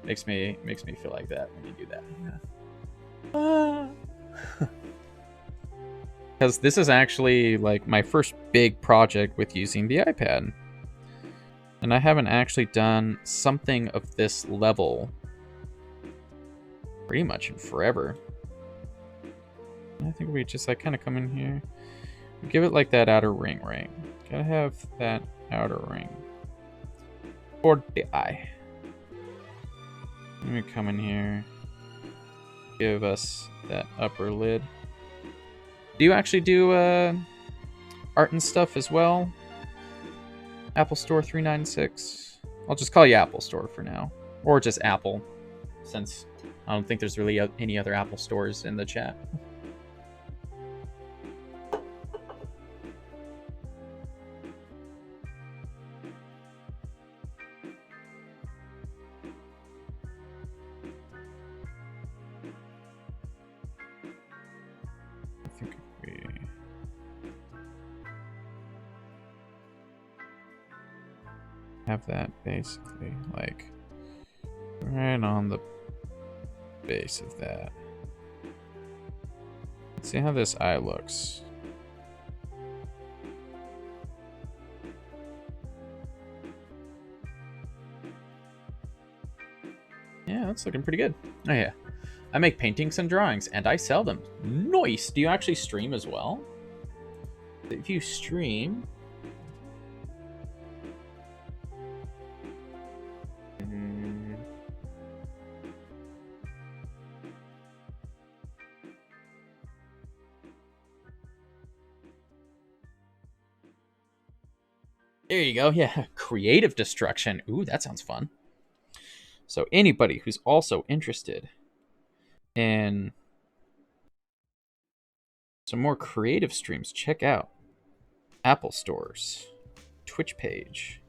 makes me feel like that when you do that. Yeah. Because this is actually like my first big project with using the iPad, and I haven't actually done something of this level pretty much in forever. I think we just like kind of come in here, give it like that outer ring, right? Gotta have that outer ring for the eye. Let me come in here, give us that upper lid. Do you actually do art and stuff as well? Apple Store 396. I'll just call you Apple Store for now, or just Apple, since I don't think there's really any other Apple stores in the chat. Have that basically like right on the base of that. Let's see how this eye looks. Yeah, that's looking pretty good. Oh yeah, I make paintings and drawings and I sell them. Nice. Do you actually stream as well? If you stream, there you go. Yeah, creative destruction. Ooh, that sounds fun. So anybody who's also interested in some more creative streams, check out Apple Store's Twitch page.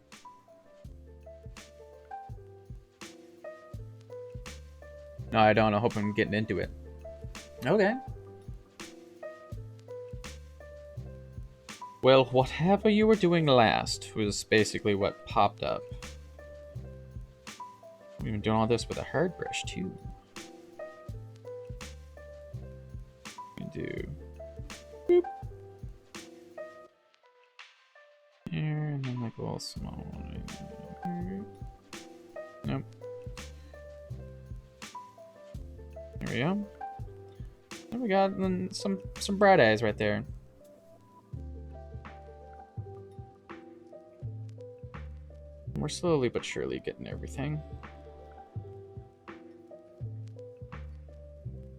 No, I don't. I hope I'm getting into it. Okay. Well, whatever you were doing last was basically what popped up. We've been doing all this with a hard brush too. We do boop here, and then like a little small one. Nope. There we go. There we got some bright eyes right there. We're slowly but surely getting everything.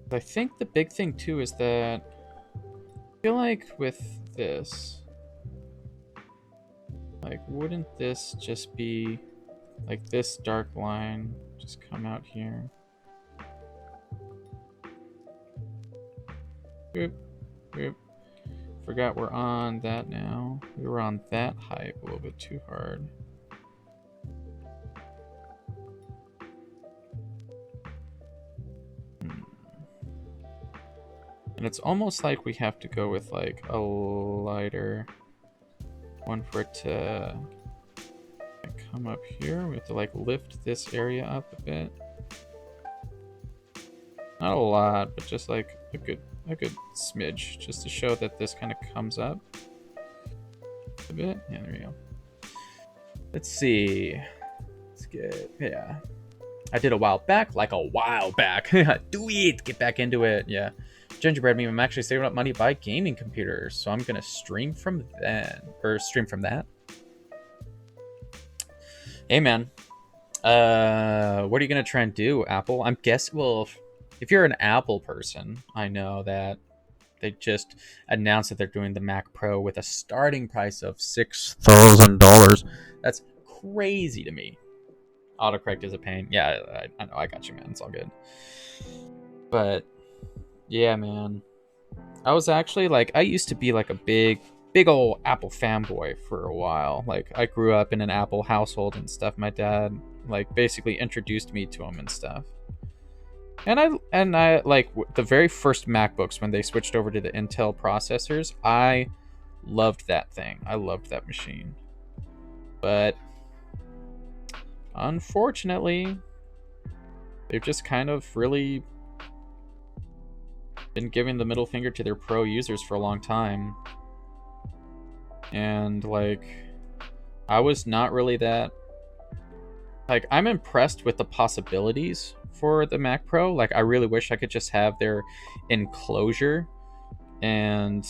I think the big thing too is that I feel like with this, like wouldn't this just be like this dark line just come out here? Boop, boop. Forgot we're on that now. We were on that height a little bit too hard. And it's almost like we have to go with like a lighter one for it to come up here. We have to like lift this area up a bit. Not a lot, but just like a good smidge, just to show that this kind of comes up a bit. Yeah, there we go. Let's see. Let's get, yeah. I did a while back, Do it! Get back into it, yeah. Gingerbread meme, I'm actually saving up money to buy gaming computers, so I'm gonna stream from that. Hey, man. What are you gonna try and do, Apple? I'm guessing, well, if you're an Apple person, I know that they just announced that they're doing the Mac Pro with a starting price of $6,000. That's crazy to me. Autocorrect is a pain. Yeah, I know. I got you, man. It's all good. But yeah, man. I was actually like, I used to be like a big old Apple fanboy for a while. Like, I grew up in an Apple household and stuff. My dad like basically introduced me to them and stuff. And I like the very first MacBooks when they switched over to the Intel processors. I loved that thing. I loved that machine. But unfortunately, they've just kind of really been giving the middle finger to their pro users for a long time. And like, I was not really that, like, I'm impressed with the possibilities for the Mac Pro. Like, I really wish I could just have their enclosure and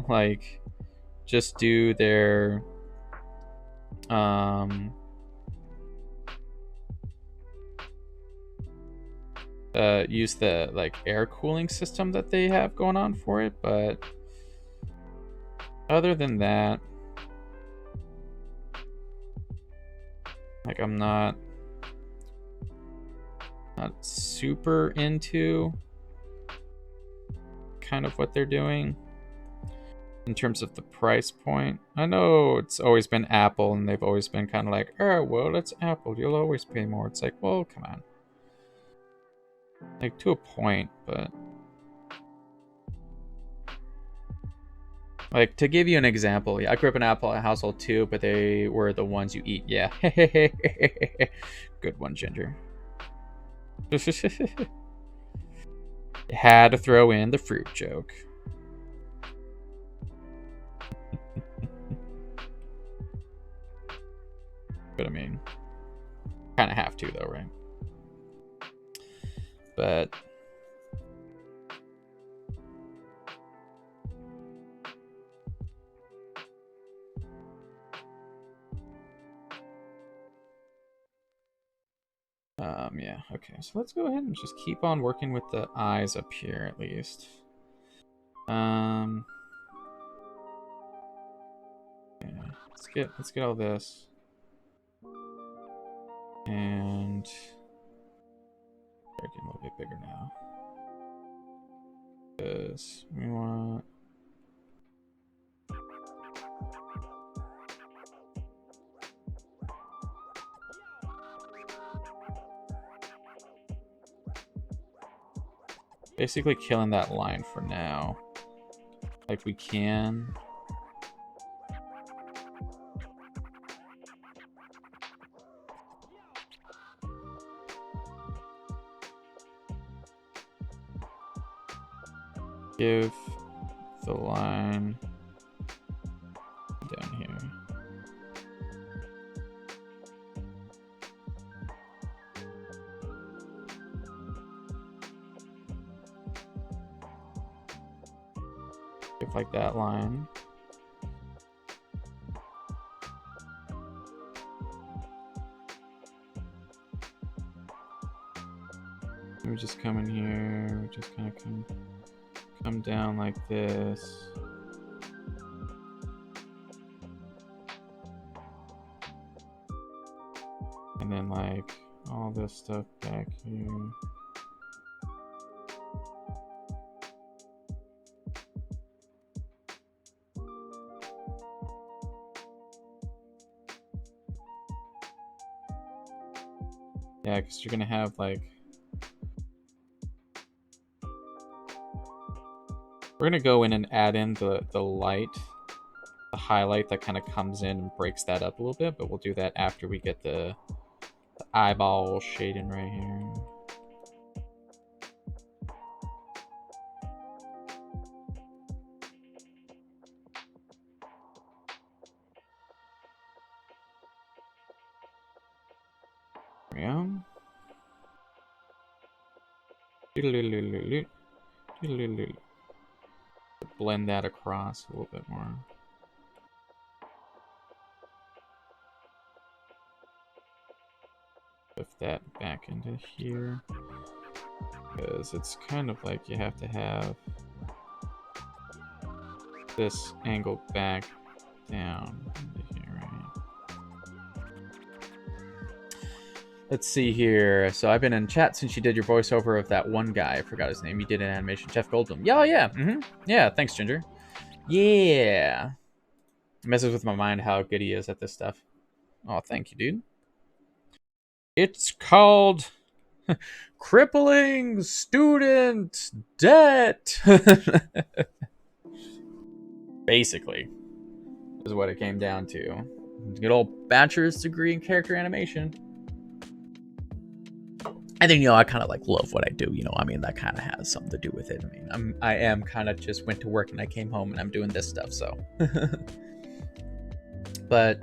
like just do their use the like air cooling system that they have going on for it, but other than that, like, I'm not super into kind of what they're doing in terms of the price point. I know it's always been Apple and they've always been kind of like, oh, well, it's Apple, you'll always pay more. It's like, well, come on. Like, to a point, but like, to give you an example, yeah, I grew up in an Apple household too, but they were the ones you eat. Yeah. Good one, Ginger. Had to throw in the fruit joke. But I mean, kind of have to though, right? But yeah, okay, so let's go ahead and just keep on working with the eyes up here at least. Yeah, let's get all this. And they're getting a little bit bigger now. Because we want basically killing that line for now. Like, we can. Give the line down here. Give like that line. We just come in here, we just kind of come down like this. And then like all this stuff back here. Yeah, because you're gonna have like We're gonna go in and add in the light, the highlight that kind of comes in and breaks that up a little bit, but we'll do that after we get the eyeball shading right here. There we go. Blend that across a little bit more. Lift that back into here, because it's kind of like you have to have this angle back down into here, right? Let's see here. So I've been in chat since you did your voiceover of that one guy. I forgot his name. You did an animation. Jeff Goldblum. Yeah, yeah. Yeah, thanks, Ginger. Yeah. It messes with my mind how good he is at this stuff. Oh, thank you, dude. It's called Crippling Student Debt. Basically, is what it came down to. Good old bachelor's degree in character animation. I think, I kind of like love what I do. I mean, that kind of has something to do with it. I mean, I am kind of just went to work and I came home and I'm doing this stuff. So, but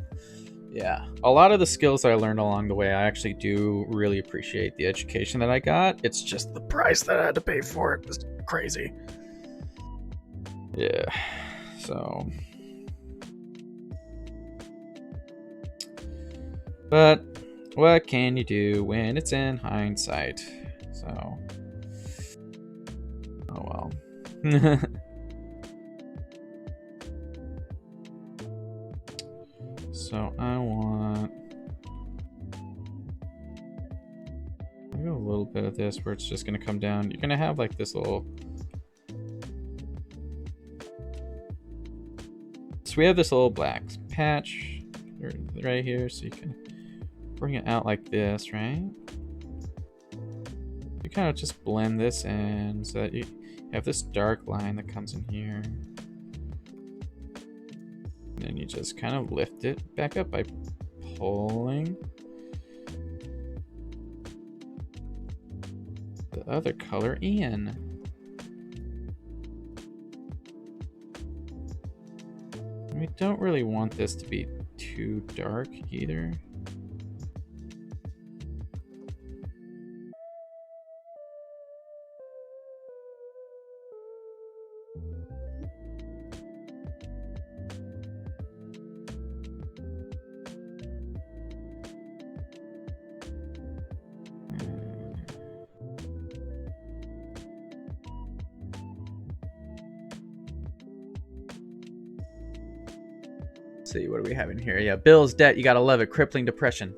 yeah, a lot of the skills that I learned along the way, I actually do really appreciate the education that I got. It's just the price that I had to pay for it was crazy. Yeah, so. But what can you do when it's in hindsight? So, oh well. So I want maybe a little bit of this where it's just going to come down. You're going to have like this little... So we have this little black patch right here, so you can bring it out like this, right? You kind of just blend this in so that you have this dark line that comes in here. And then you just kind of lift it back up by pulling the other color in. We don't really want this to be too dark either. See, what do we have in here? Yeah, bills, debt, you gotta love it. Crippling depression.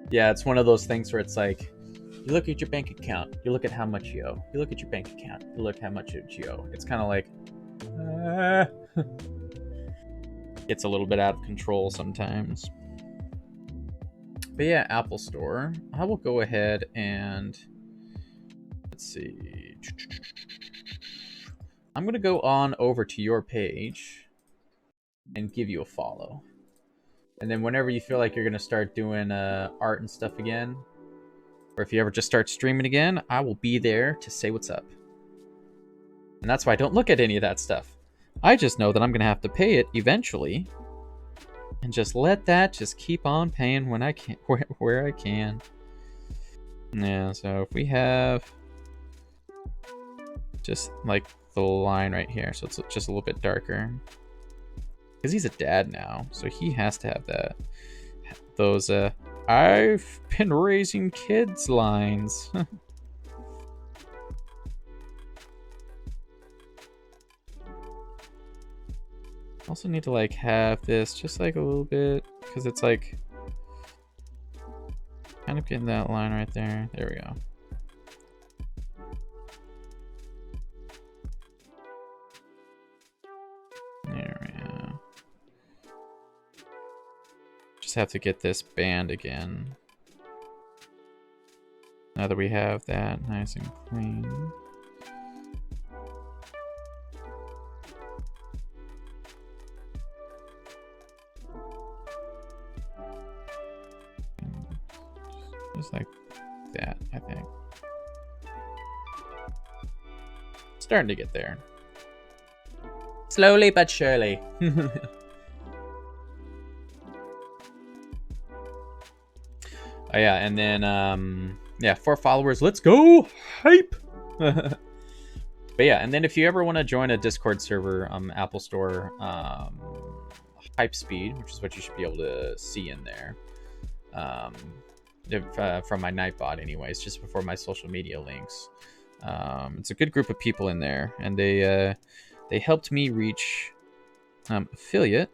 Yeah, it's one of those things where it's like, you look at your bank account, you look at how much you owe. You look at your bank account, you look how much you owe. It's kind of like, it's a little bit out of control sometimes. But yeah, Apple Store. I will go ahead and, let's see. I'm gonna go on over to your page and give you a follow, and then whenever you feel like you're gonna start doing art and stuff again, or if you ever just start streaming again, I will be there to say what's up. And that's why I don't look at any of that stuff. I just know that I'm gonna have to pay it eventually, and just let that just keep on paying when I can, where I can. Yeah, so if we have just like the line right here, so it's just a little bit darker. Because he's a dad now, so he has to have that. Those, I've been raising kids lines. Also need to like have this just like a little bit, because it's like kind of getting that line right there. There we go. There we go. Just have to get this band again. Now that we have that nice and clean. Just like that, I think. Starting to get there. Slowly but surely. Oh yeah, and then yeah, 4 followers. Let's go! Hype! But yeah, and then if you ever want to join a Discord server, Apple Store, Hype Speed, which is what you should be able to see in there. From my Nightbot anyways, just before my social media links. It's a good group of people in there, and they helped me reach affiliate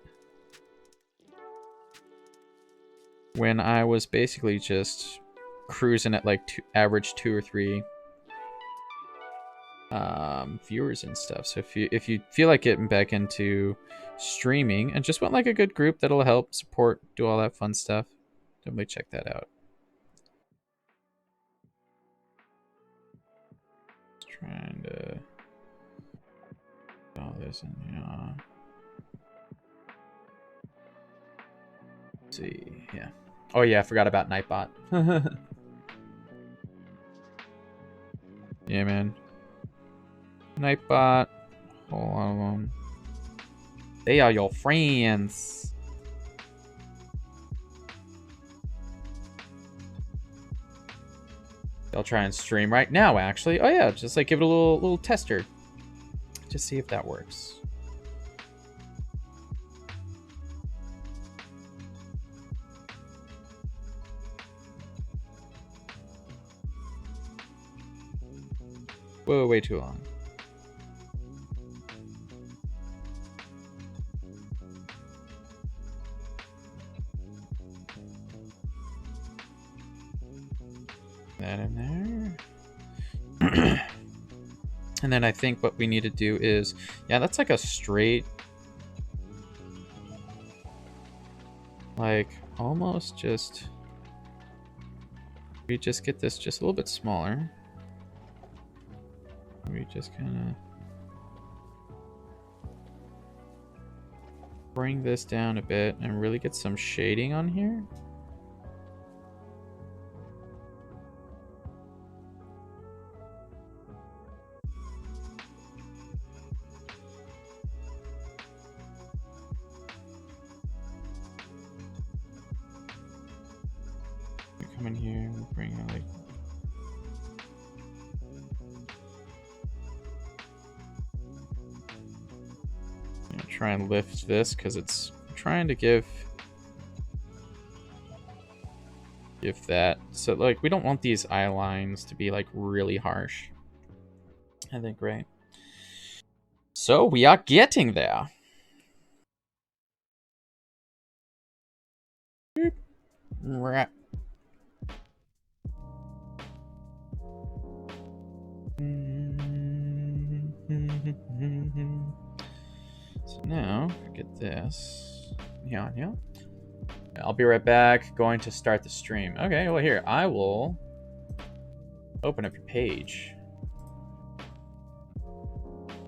when I was basically just cruising at like average 2 or 3 viewers and stuff. So if you feel like getting back into streaming and just want like a good group that'll help support, do all that fun stuff, definitely check that out. Just trying to all this in here. Let's see, yeah. Oh yeah, I forgot about Nightbot. Yeah, man. Nightbot, whole lot of them. They are your friends. They'll try and stream right now, actually. Oh yeah, just like give it a little tester. Just see if that works. Whoa, way too long. That in there. And then I think what we need to do is, yeah, that's like a straight, like almost just, we just get this just a little bit smaller. We just kind of bring this down a bit and really get some shading on here. We come in here and bring it like, try and lift this because it's trying to give that, so like we don't want these eye lines to be like really harsh, I think, right? So we are getting there. Right. So now, get this. Yeah. I'll be right back. Going to start the stream. Okay, well here, I will open up your page.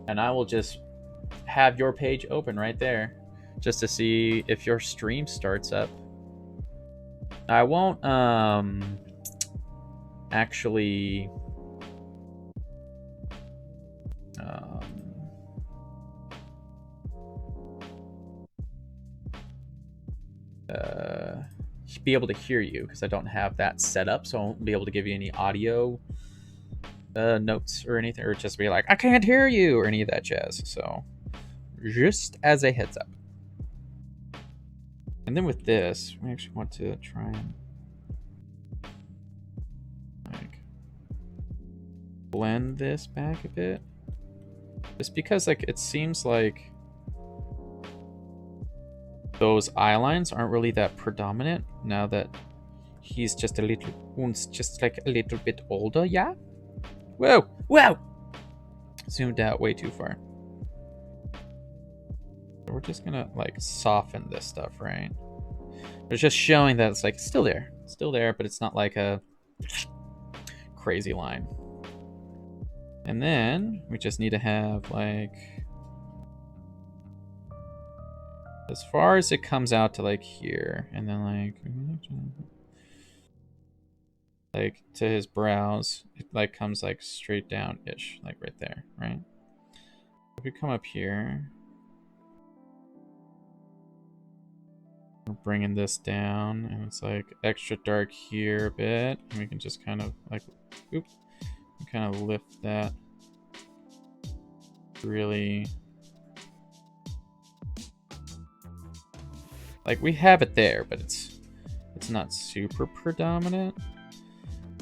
And I will just have your page open right there. Just to see if your stream starts up. I won't actually be able to hear you because I don't have that set up, so I won't be able to give you any audio notes or anything, or just be like, I can't hear you or any of that jazz. So just as a heads up. And then with this, we actually want to try and like blend this back a bit, just because like it seems like those eye lines aren't really that predominant now that he's just like a little bit older. Yeah. Whoa. Zoomed out way too far. So we're just gonna like soften this stuff, right? It's just showing that it's like still there, but it's not like a crazy line. And then we just need to have like, as far as it comes out to like here, and then like like to his brows, it like comes like straight down ish, like right there, right? If we come up here, we're bringing this down, and it's like extra dark here a bit, and we can just kind of like, oop, kind of lift that really. Like we have it there, but it's not super predominant.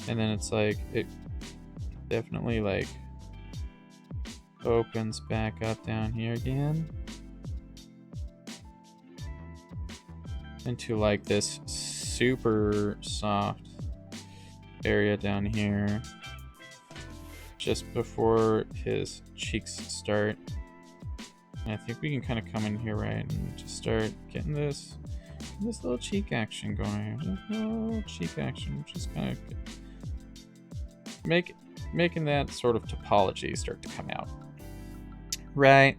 And then it's like it definitely like opens back up down here again into like this super soft area down here just before his cheeks start. And I think we can kind of come in here, right, and just start getting this little cheek action going here. Just a little cheek action, just kind of making that sort of topology start to come out. Right.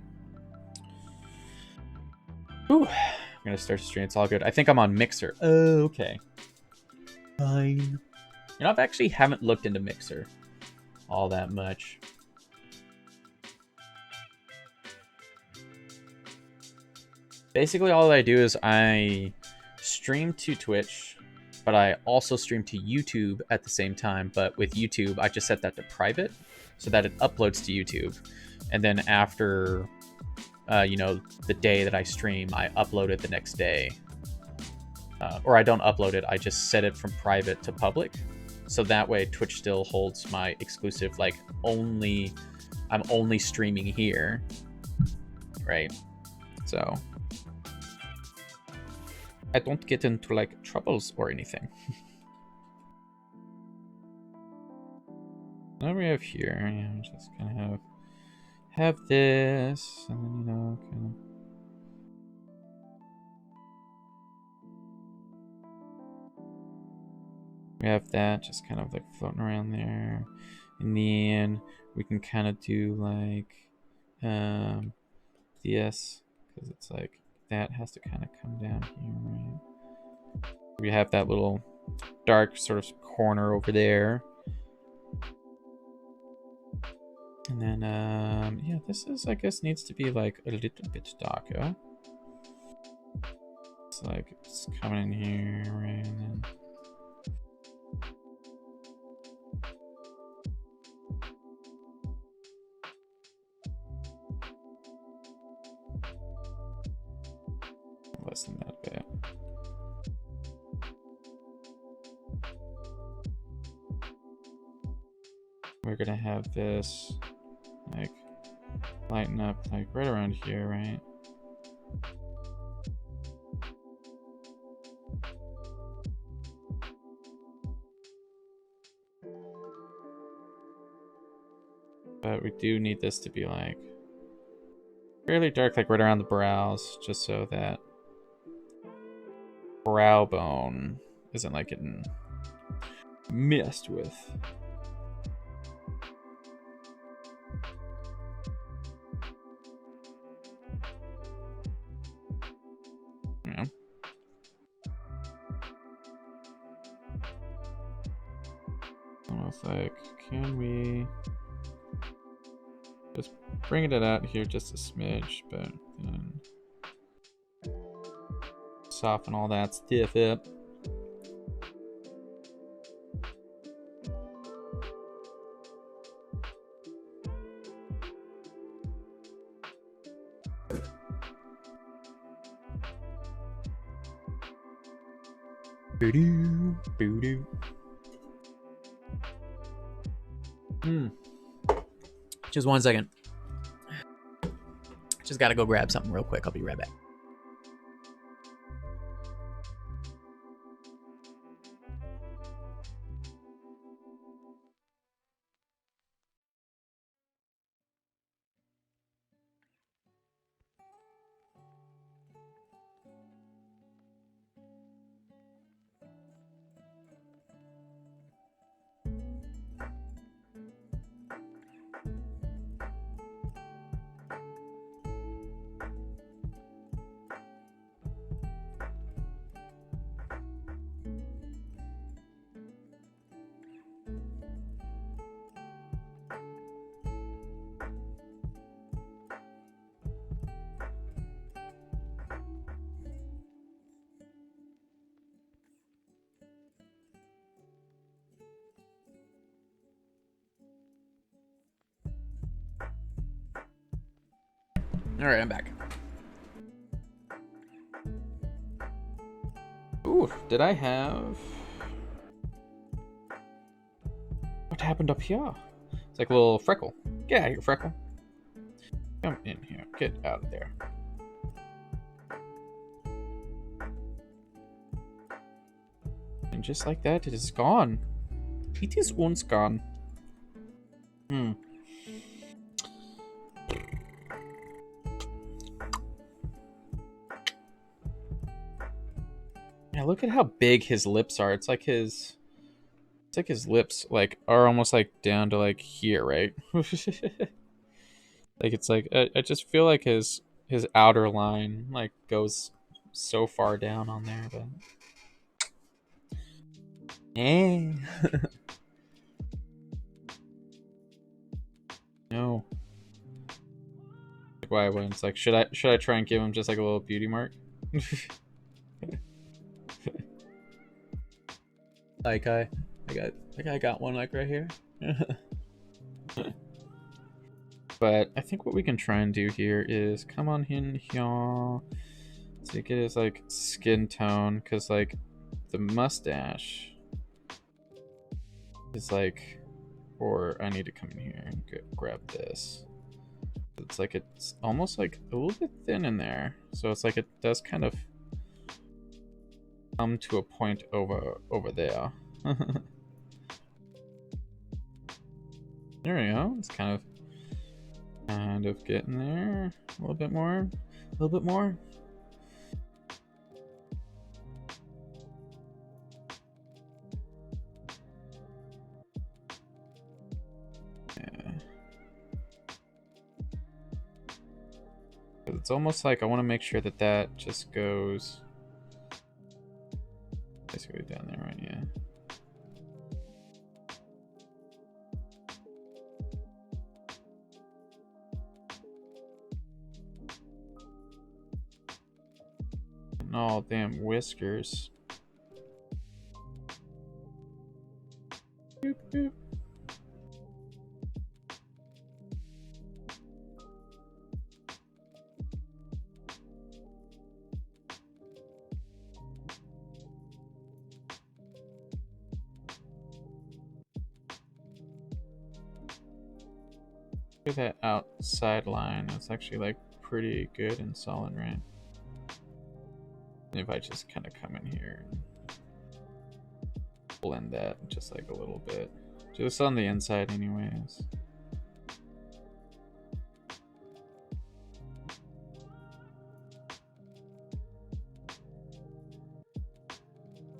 Ooh. I'm gonna start to stream. It's all good. I think I'm on Mixer. Oh, okay. Fine. You know, I've actually haven't looked into Mixer all that much. Basically, all I do is I stream to Twitch, but I also stream to YouTube at the same time. But with YouTube, I just set that to private so that it uploads to YouTube. And then after, you know, the day that I stream, I upload it the next day. Or I don't upload it, I just set it from private to public. So that way Twitch still holds my exclusive, like, I'm only streaming here. Right? So I don't get into like troubles or anything. What do we have here? Yeah, just kind of have this, and then, you know, kind of. We have that just kind of like floating around there, and then we can kind of do like this, because it's like that has to kind of come down here, right? We have that little dark sort of corner over there. And then, yeah, this is, I guess, needs to be like a little bit darker. It's like, it's coming in here, right? And then less than that bit. We're gonna have this like lighten up like right around here, right? But we do need this to be like fairly dark, like right around the brows, just so that brow bone isn't like getting messed with. Yeah. Almost like, can we just bring it out here just a smidge, but then soften all that stiff up. Boo-doo, boo-doo. Just 1 second. Just gotta go grab something real quick. I'll be right back. Alright, I'm back. Ooh, did I have... What happened up here? It's like a little freckle. Get out of here, freckle. Come in here. Get out of there. And just like that, it is gone. It is once gone. Yeah, look at how big his lips are. It's like his lips like are almost like down to like here, right? Like it's like I just feel like his outer line like goes so far down on there, but no. Like, why wouldn't? It's like should I try and give him just like a little beauty mark? Like I got one like right here. But I think what we can try and do here is come on in here. So you get his like skin tone, because like the mustache is like, or I need to come in here and grab this. It's like it's almost like a little bit thin in there, so it's like it does kind of come to a point over there. There we go. It's kind of getting there. A little bit more. A little bit more. Yeah. It's almost like I want to make sure that that just goes basically down there, right? Yeah. Oh, damn whiskers. Boop, boop. Look at that outside line. It's actually like pretty good and solid, right? And if I just kind of come in here and blend that just like a little bit, just on the inside anyways.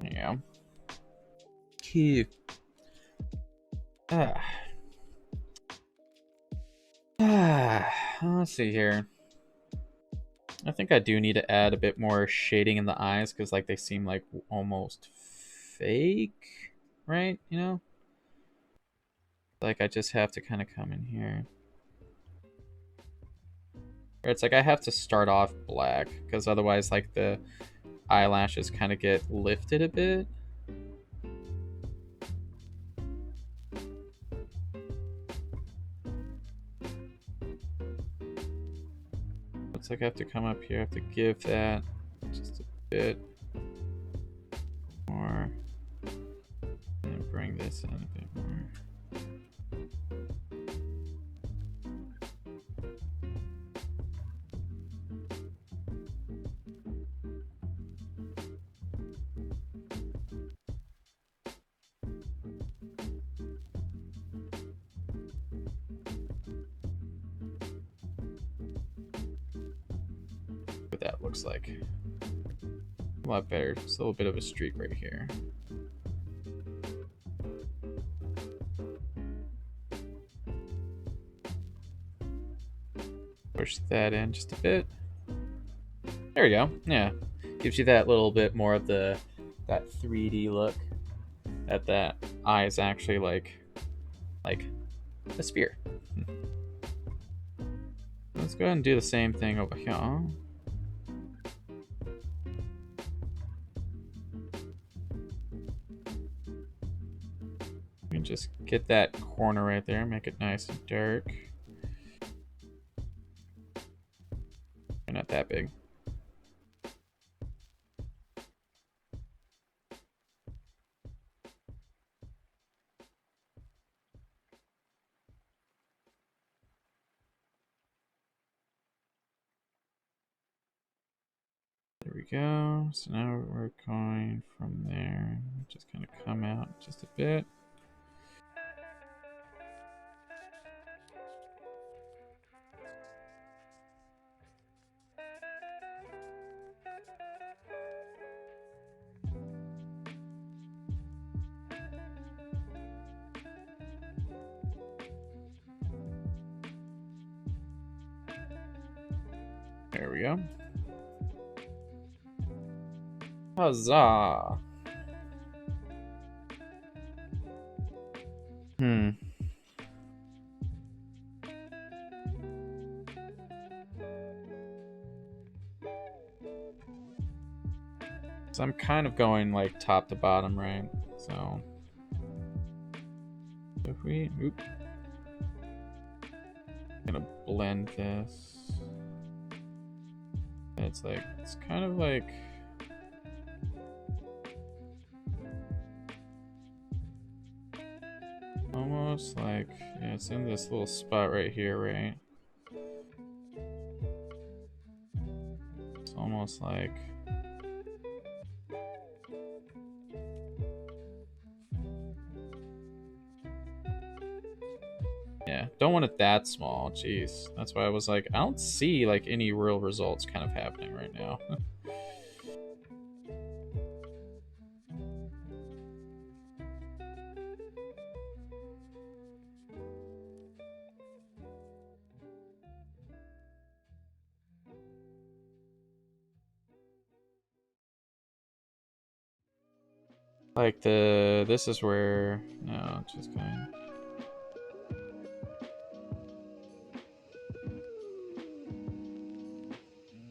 Yeah. Cute. Let's see here. I think I do need to add a bit more shading in the eyes, because like they seem like almost fake, right? You know, like I just have to kind of come in here. Or it's like I have to start off black, because otherwise like the eyelashes kind of get lifted a bit. Looks like I have to come up here, I have to give that just a bit more, and bring this in a bit more. What that looks like. A lot better. It's a little bit of a streak right here. Push that in just a bit. There we go. Yeah. Gives you that little bit more of that 3D look. That eye is actually like a spear. Let's go ahead and do the same thing over here. Just get that corner right there, make it nice and dark. that big. There we go. So now we're going from there. Just kind of come out just a bit. There we go. Huzzah! So I'm kind of going like top to bottom, right? So if we, gonna blend this. It's like, it's kind of like, almost like, yeah, it's in this little spot right here, right? It's almost like, yeah, don't want it that small. Jeez, that's why I was like, I don't see like any real results kind of happening right now. Like this is where, no, just kind of.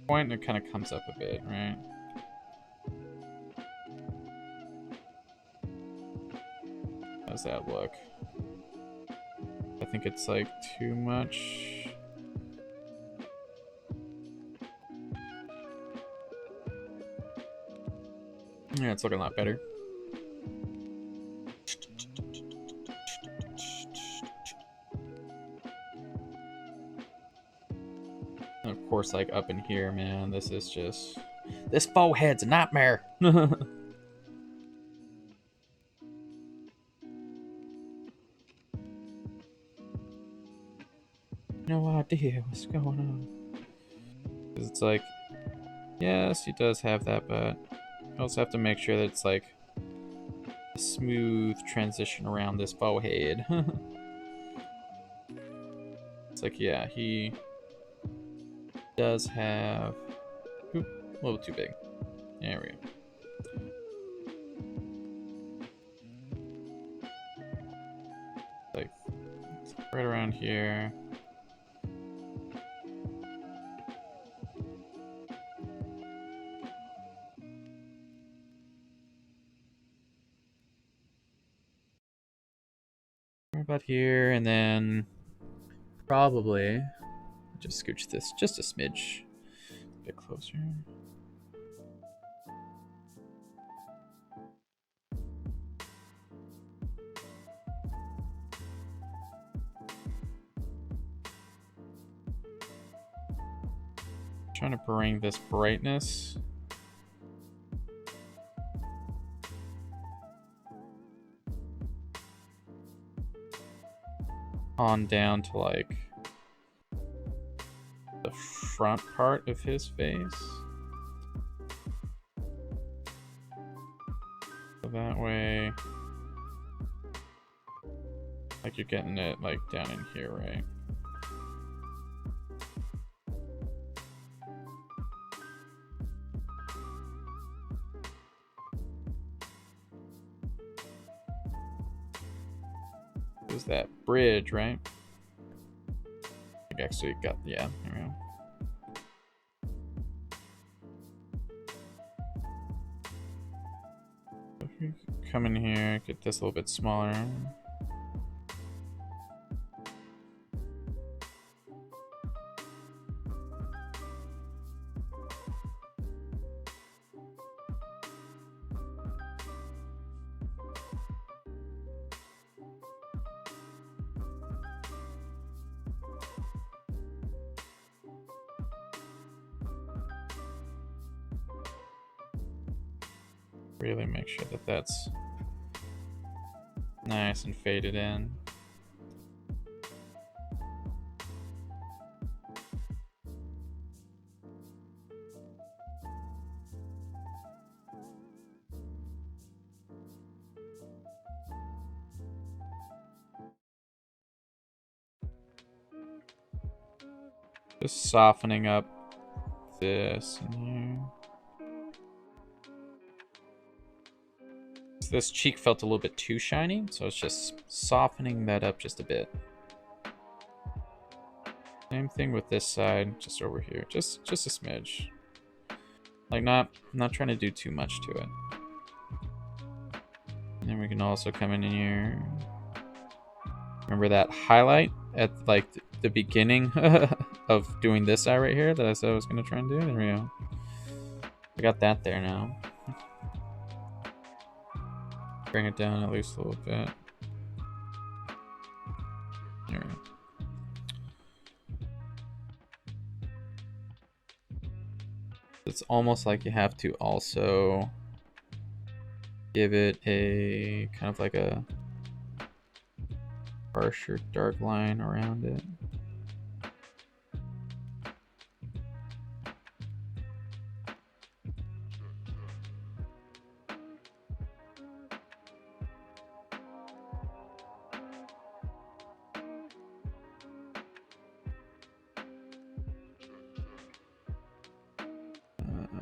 Point and it kind of comes up a bit, right? How's that look? I think it's like too much. Yeah, it's looking a lot better. And of course, like up in here, man, this is just, this forehead's a nightmare. No idea what's going on. 'Cause it's like, yes, he does have that, but you also have to make sure that it's like a smooth transition around this forehead. It's like, yeah, he does have, oop, a little too big. There we go. Like right around here. Right about here, and then probably just scooch this just a smidge, a bit closer. Trying to bring this brightness on down to like the front part of his face. So that way, like you're getting it like down in here, right? Is that bridge, right? I think actually got, yeah, there we go. So if we come in here, get this a little bit smaller. Really make sure that that's nice and faded in. Just softening up this in here. So this cheek felt a little bit too shiny, so it's just softening that up just a bit. Same thing with this side, just over here, just a smidge. Like not trying to do too much to it. And then we can also come in here. Remember that highlight at like the beginning of doing this eye right here that I said I was gonna try and do? There we go. I got that there now. Bring it down at least a little bit. There we go. It's almost like you have to also give it a kind of like a harsher dark line around it.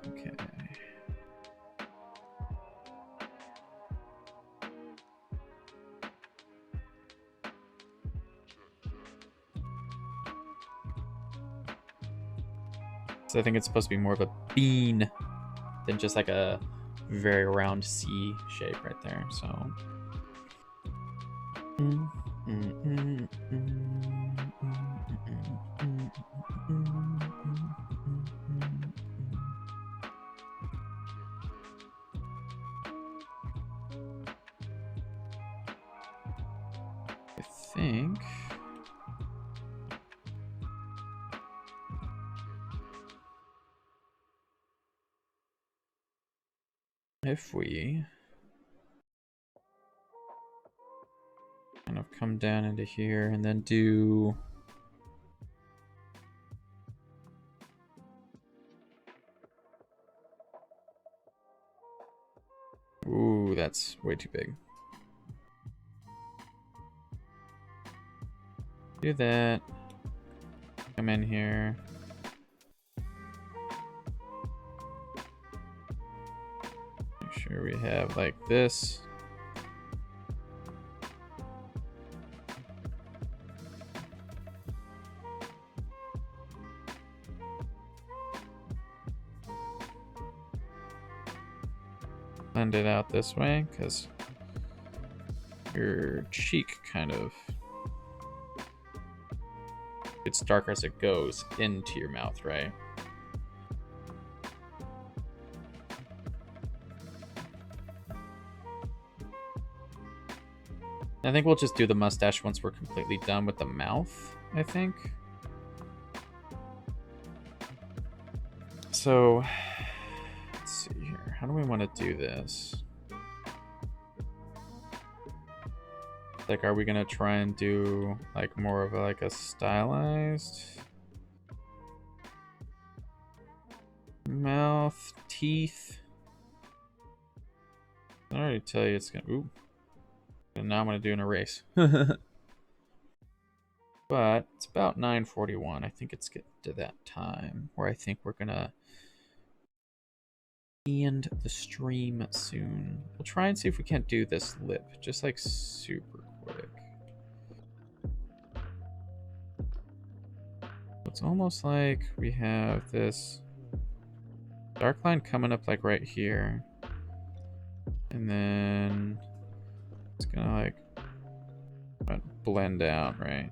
Okay. So I think it's supposed to be more of a bean than just like a very round C shape right there. So. I think. If we kind of come down into here and then do ooh, that's way too big. Do that. Come in here. Make sure we have like this. Blend it out this way because your cheek kind of gets darker as it goes into your mouth, right? I think we'll just do the mustache once we're completely done with the mouth, I think. So, let's see here. How do we want to do this? Like, are we going to try and do, like, more of like a stylized mouth, teeth? I already tell you it's going to... Ooh. And now I'm going to do an erase. But it's about 9:41. I think it's getting to that time where I think we're going to end the stream soon. We'll try and see if we can't do this lip just like super quick. It's almost like we have this dark line coming up like right here. And then it's gonna like blend out, right?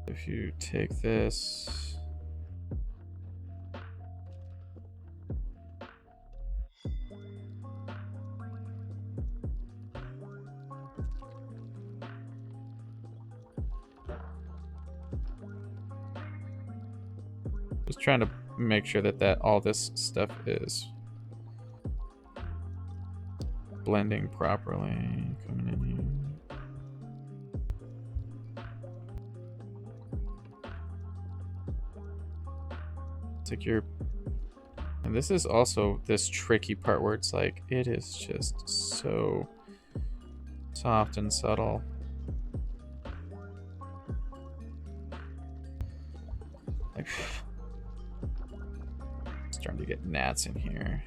If you take this, just trying to make sure that all this stuff is blending properly. Coming in here. Take your, and this is also this tricky part where it's like it is just so soft and subtle. Like, starting to get gnats in here.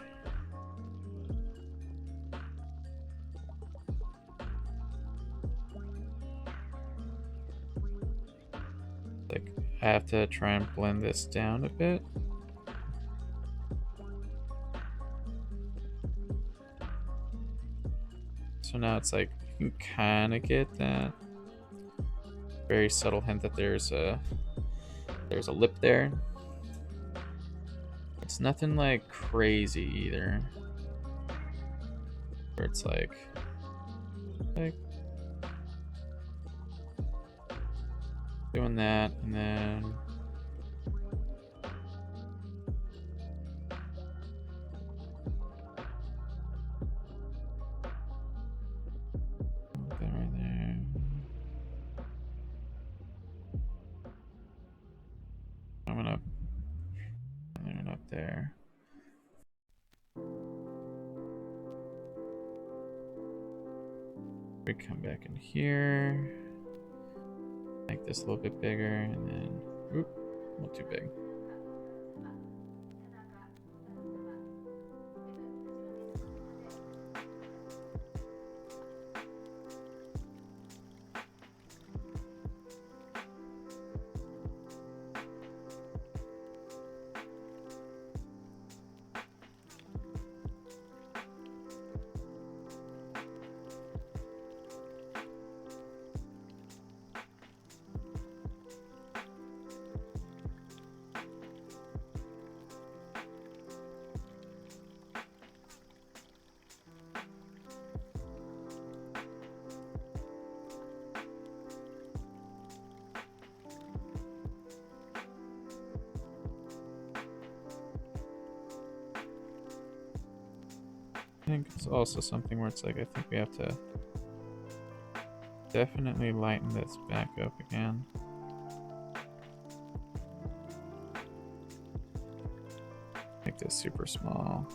Like, I have to try and blend this down a bit. So now it's like you can kind of get that very subtle hint that there's a lip there. It's nothing like crazy either. Where it's like doing that and then that right there. I'm gonna and then up there. We come back in here, make this a little bit bigger, and then, oop, not too big. I think it's also something where it's like, I think we have to definitely lighten this back up again. Make this super small.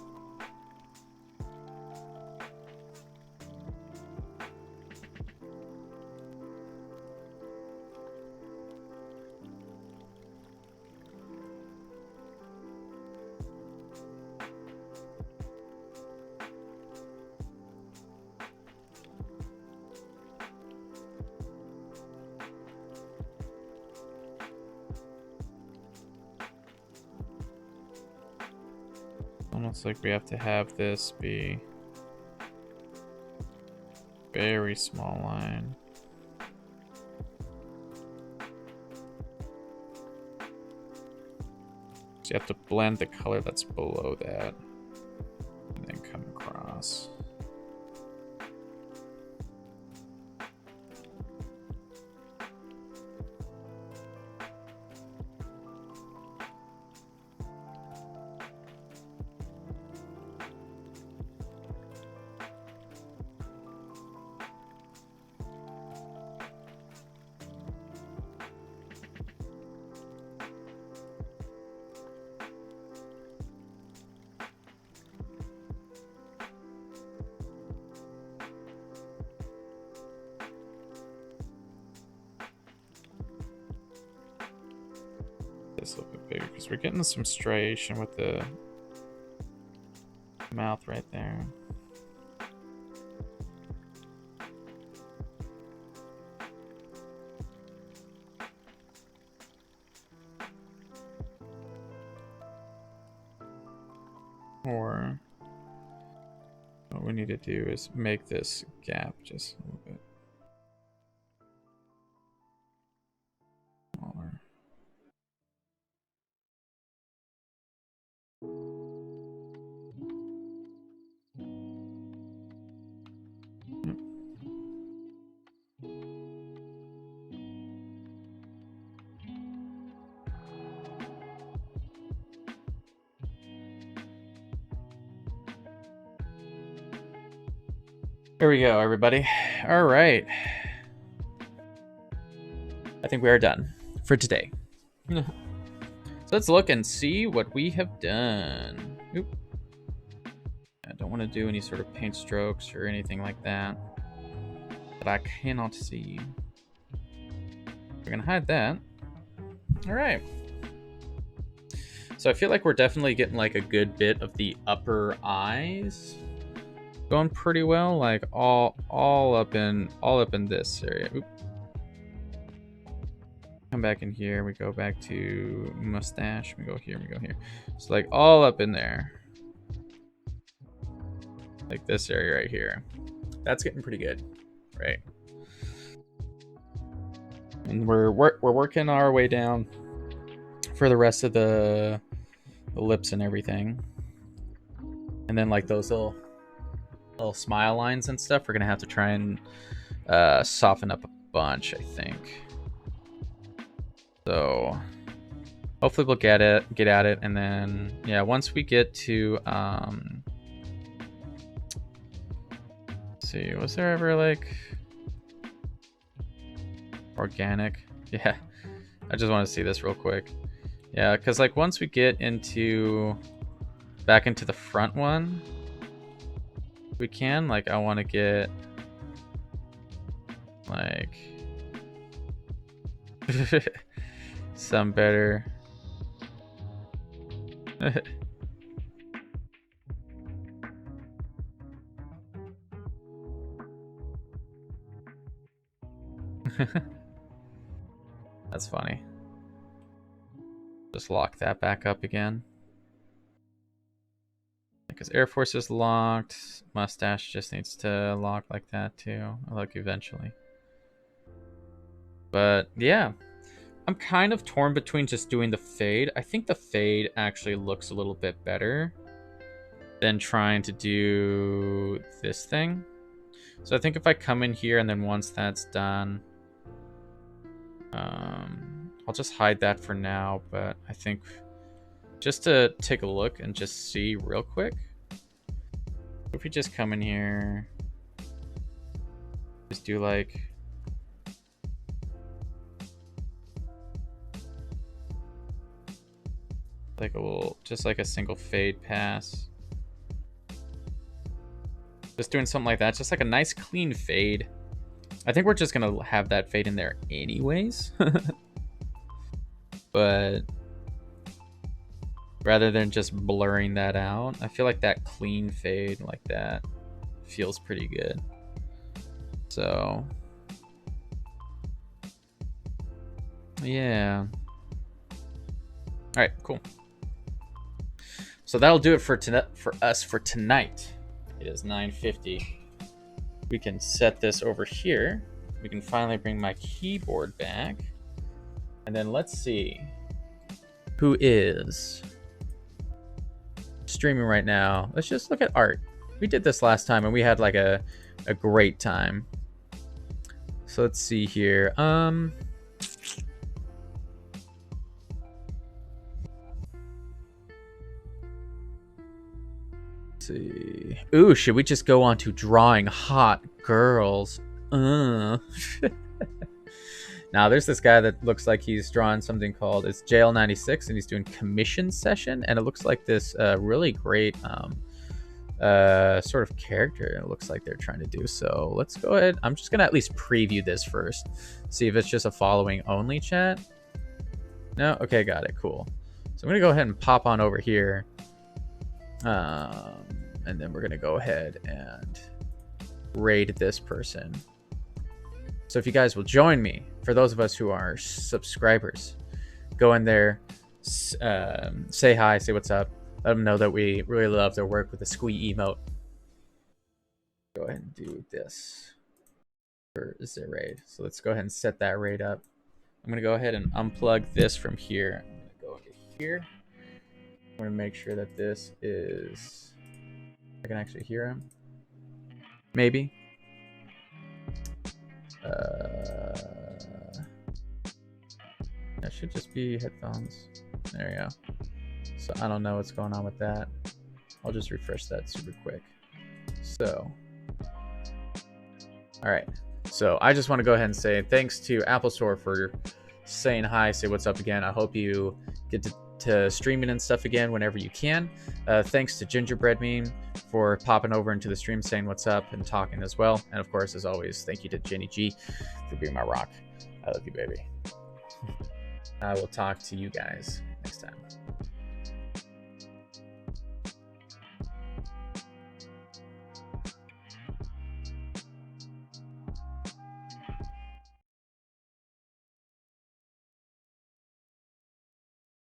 Almost like we have to have this be very small line. So you have to blend the color that's below that and then come across. This a little bit bigger because we're getting some striation with the mouth right there. Or what we need to do is make this gap just a little bit smaller. Here we go, everybody. All right. I think we are done for today. So let's look and see what we have done. Oop. I don't want to do any sort of paint strokes or anything like that that I cannot see. We're gonna hide that. All right. So I feel like we're definitely getting like a good bit of the upper eyes going pretty well, like all up in this area. Oop. Come back in here. We go back to mustache. We go here. We go here. It's like all up in there, like this area right here. That's getting pretty good, right? And we're working our way down for the rest of the lips and everything, and then like those little smile lines and stuff, we're gonna have to try and soften up a bunch, I think. So hopefully we'll get at it, and then yeah, once we get to let's see, was there ever like organic? Yeah, I just want to see this real quick. Yeah, because like once we get into back into the front one, we can, like, I want to get like some better that's funny. Just lock that back up again. Because Air Force is locked. Mustache just needs to lock like that too. Like eventually. But yeah. I'm kind of torn between just doing the fade. I think the fade actually looks a little bit better than trying to do this thing. So I think if I come in here and then once that's done, I'll just hide that for now, but I think just to take a look and just see real quick, if we just come in here, just do like a little, just like a single fade pass. Just doing something like that, just like a nice clean fade. I think we're just gonna have that fade in there anyways. But rather than just blurring that out, I feel like that clean fade like that feels pretty good. So yeah. All right, cool. So that'll do it for us for tonight. It is 9:50. We can set this over here. We can finally bring my keyboard back. And then let's see who is streaming right now. Let's just look at art. We did this last time and we had like a great time. So let's see here. Let's see. Ooh, should we just go on to drawing hot girls? Now, there's this guy that looks like he's drawing something called, it's JL96, and he's doing commission session, and it looks like this really great sort of character it looks like they're trying to do. So let's go ahead. I'm just gonna at least preview this first, see if it's just a following only chat. No? Okay, got it. Cool. So I'm gonna go ahead and pop on over here, and then we're gonna go ahead and raid this person. So if you guys will join me, for those of us who are subscribers, go in there, say hi, say what's up, let them know that we really love their work with the squee emote. Go ahead and do this for the raid. So let's go ahead and set that raid up. I'm gonna go ahead and unplug this from here. I'm gonna go into here. I'm gonna make sure that this is, I can actually hear him. Maybe. That should just be headphones. There we go. So I don't know what's going on with that. I'll just refresh that super quick. So All right. So I just want to go ahead and say thanks to Apple Store for saying hi, say what's up again. I hope you get to streaming and stuff again whenever you can. Thanks to Gingerbread Meme for popping over into the stream saying what's up and talking as well. And of course, as always, thank you to Jenny G for being my rock. I love you, baby. I will talk to you guys next time.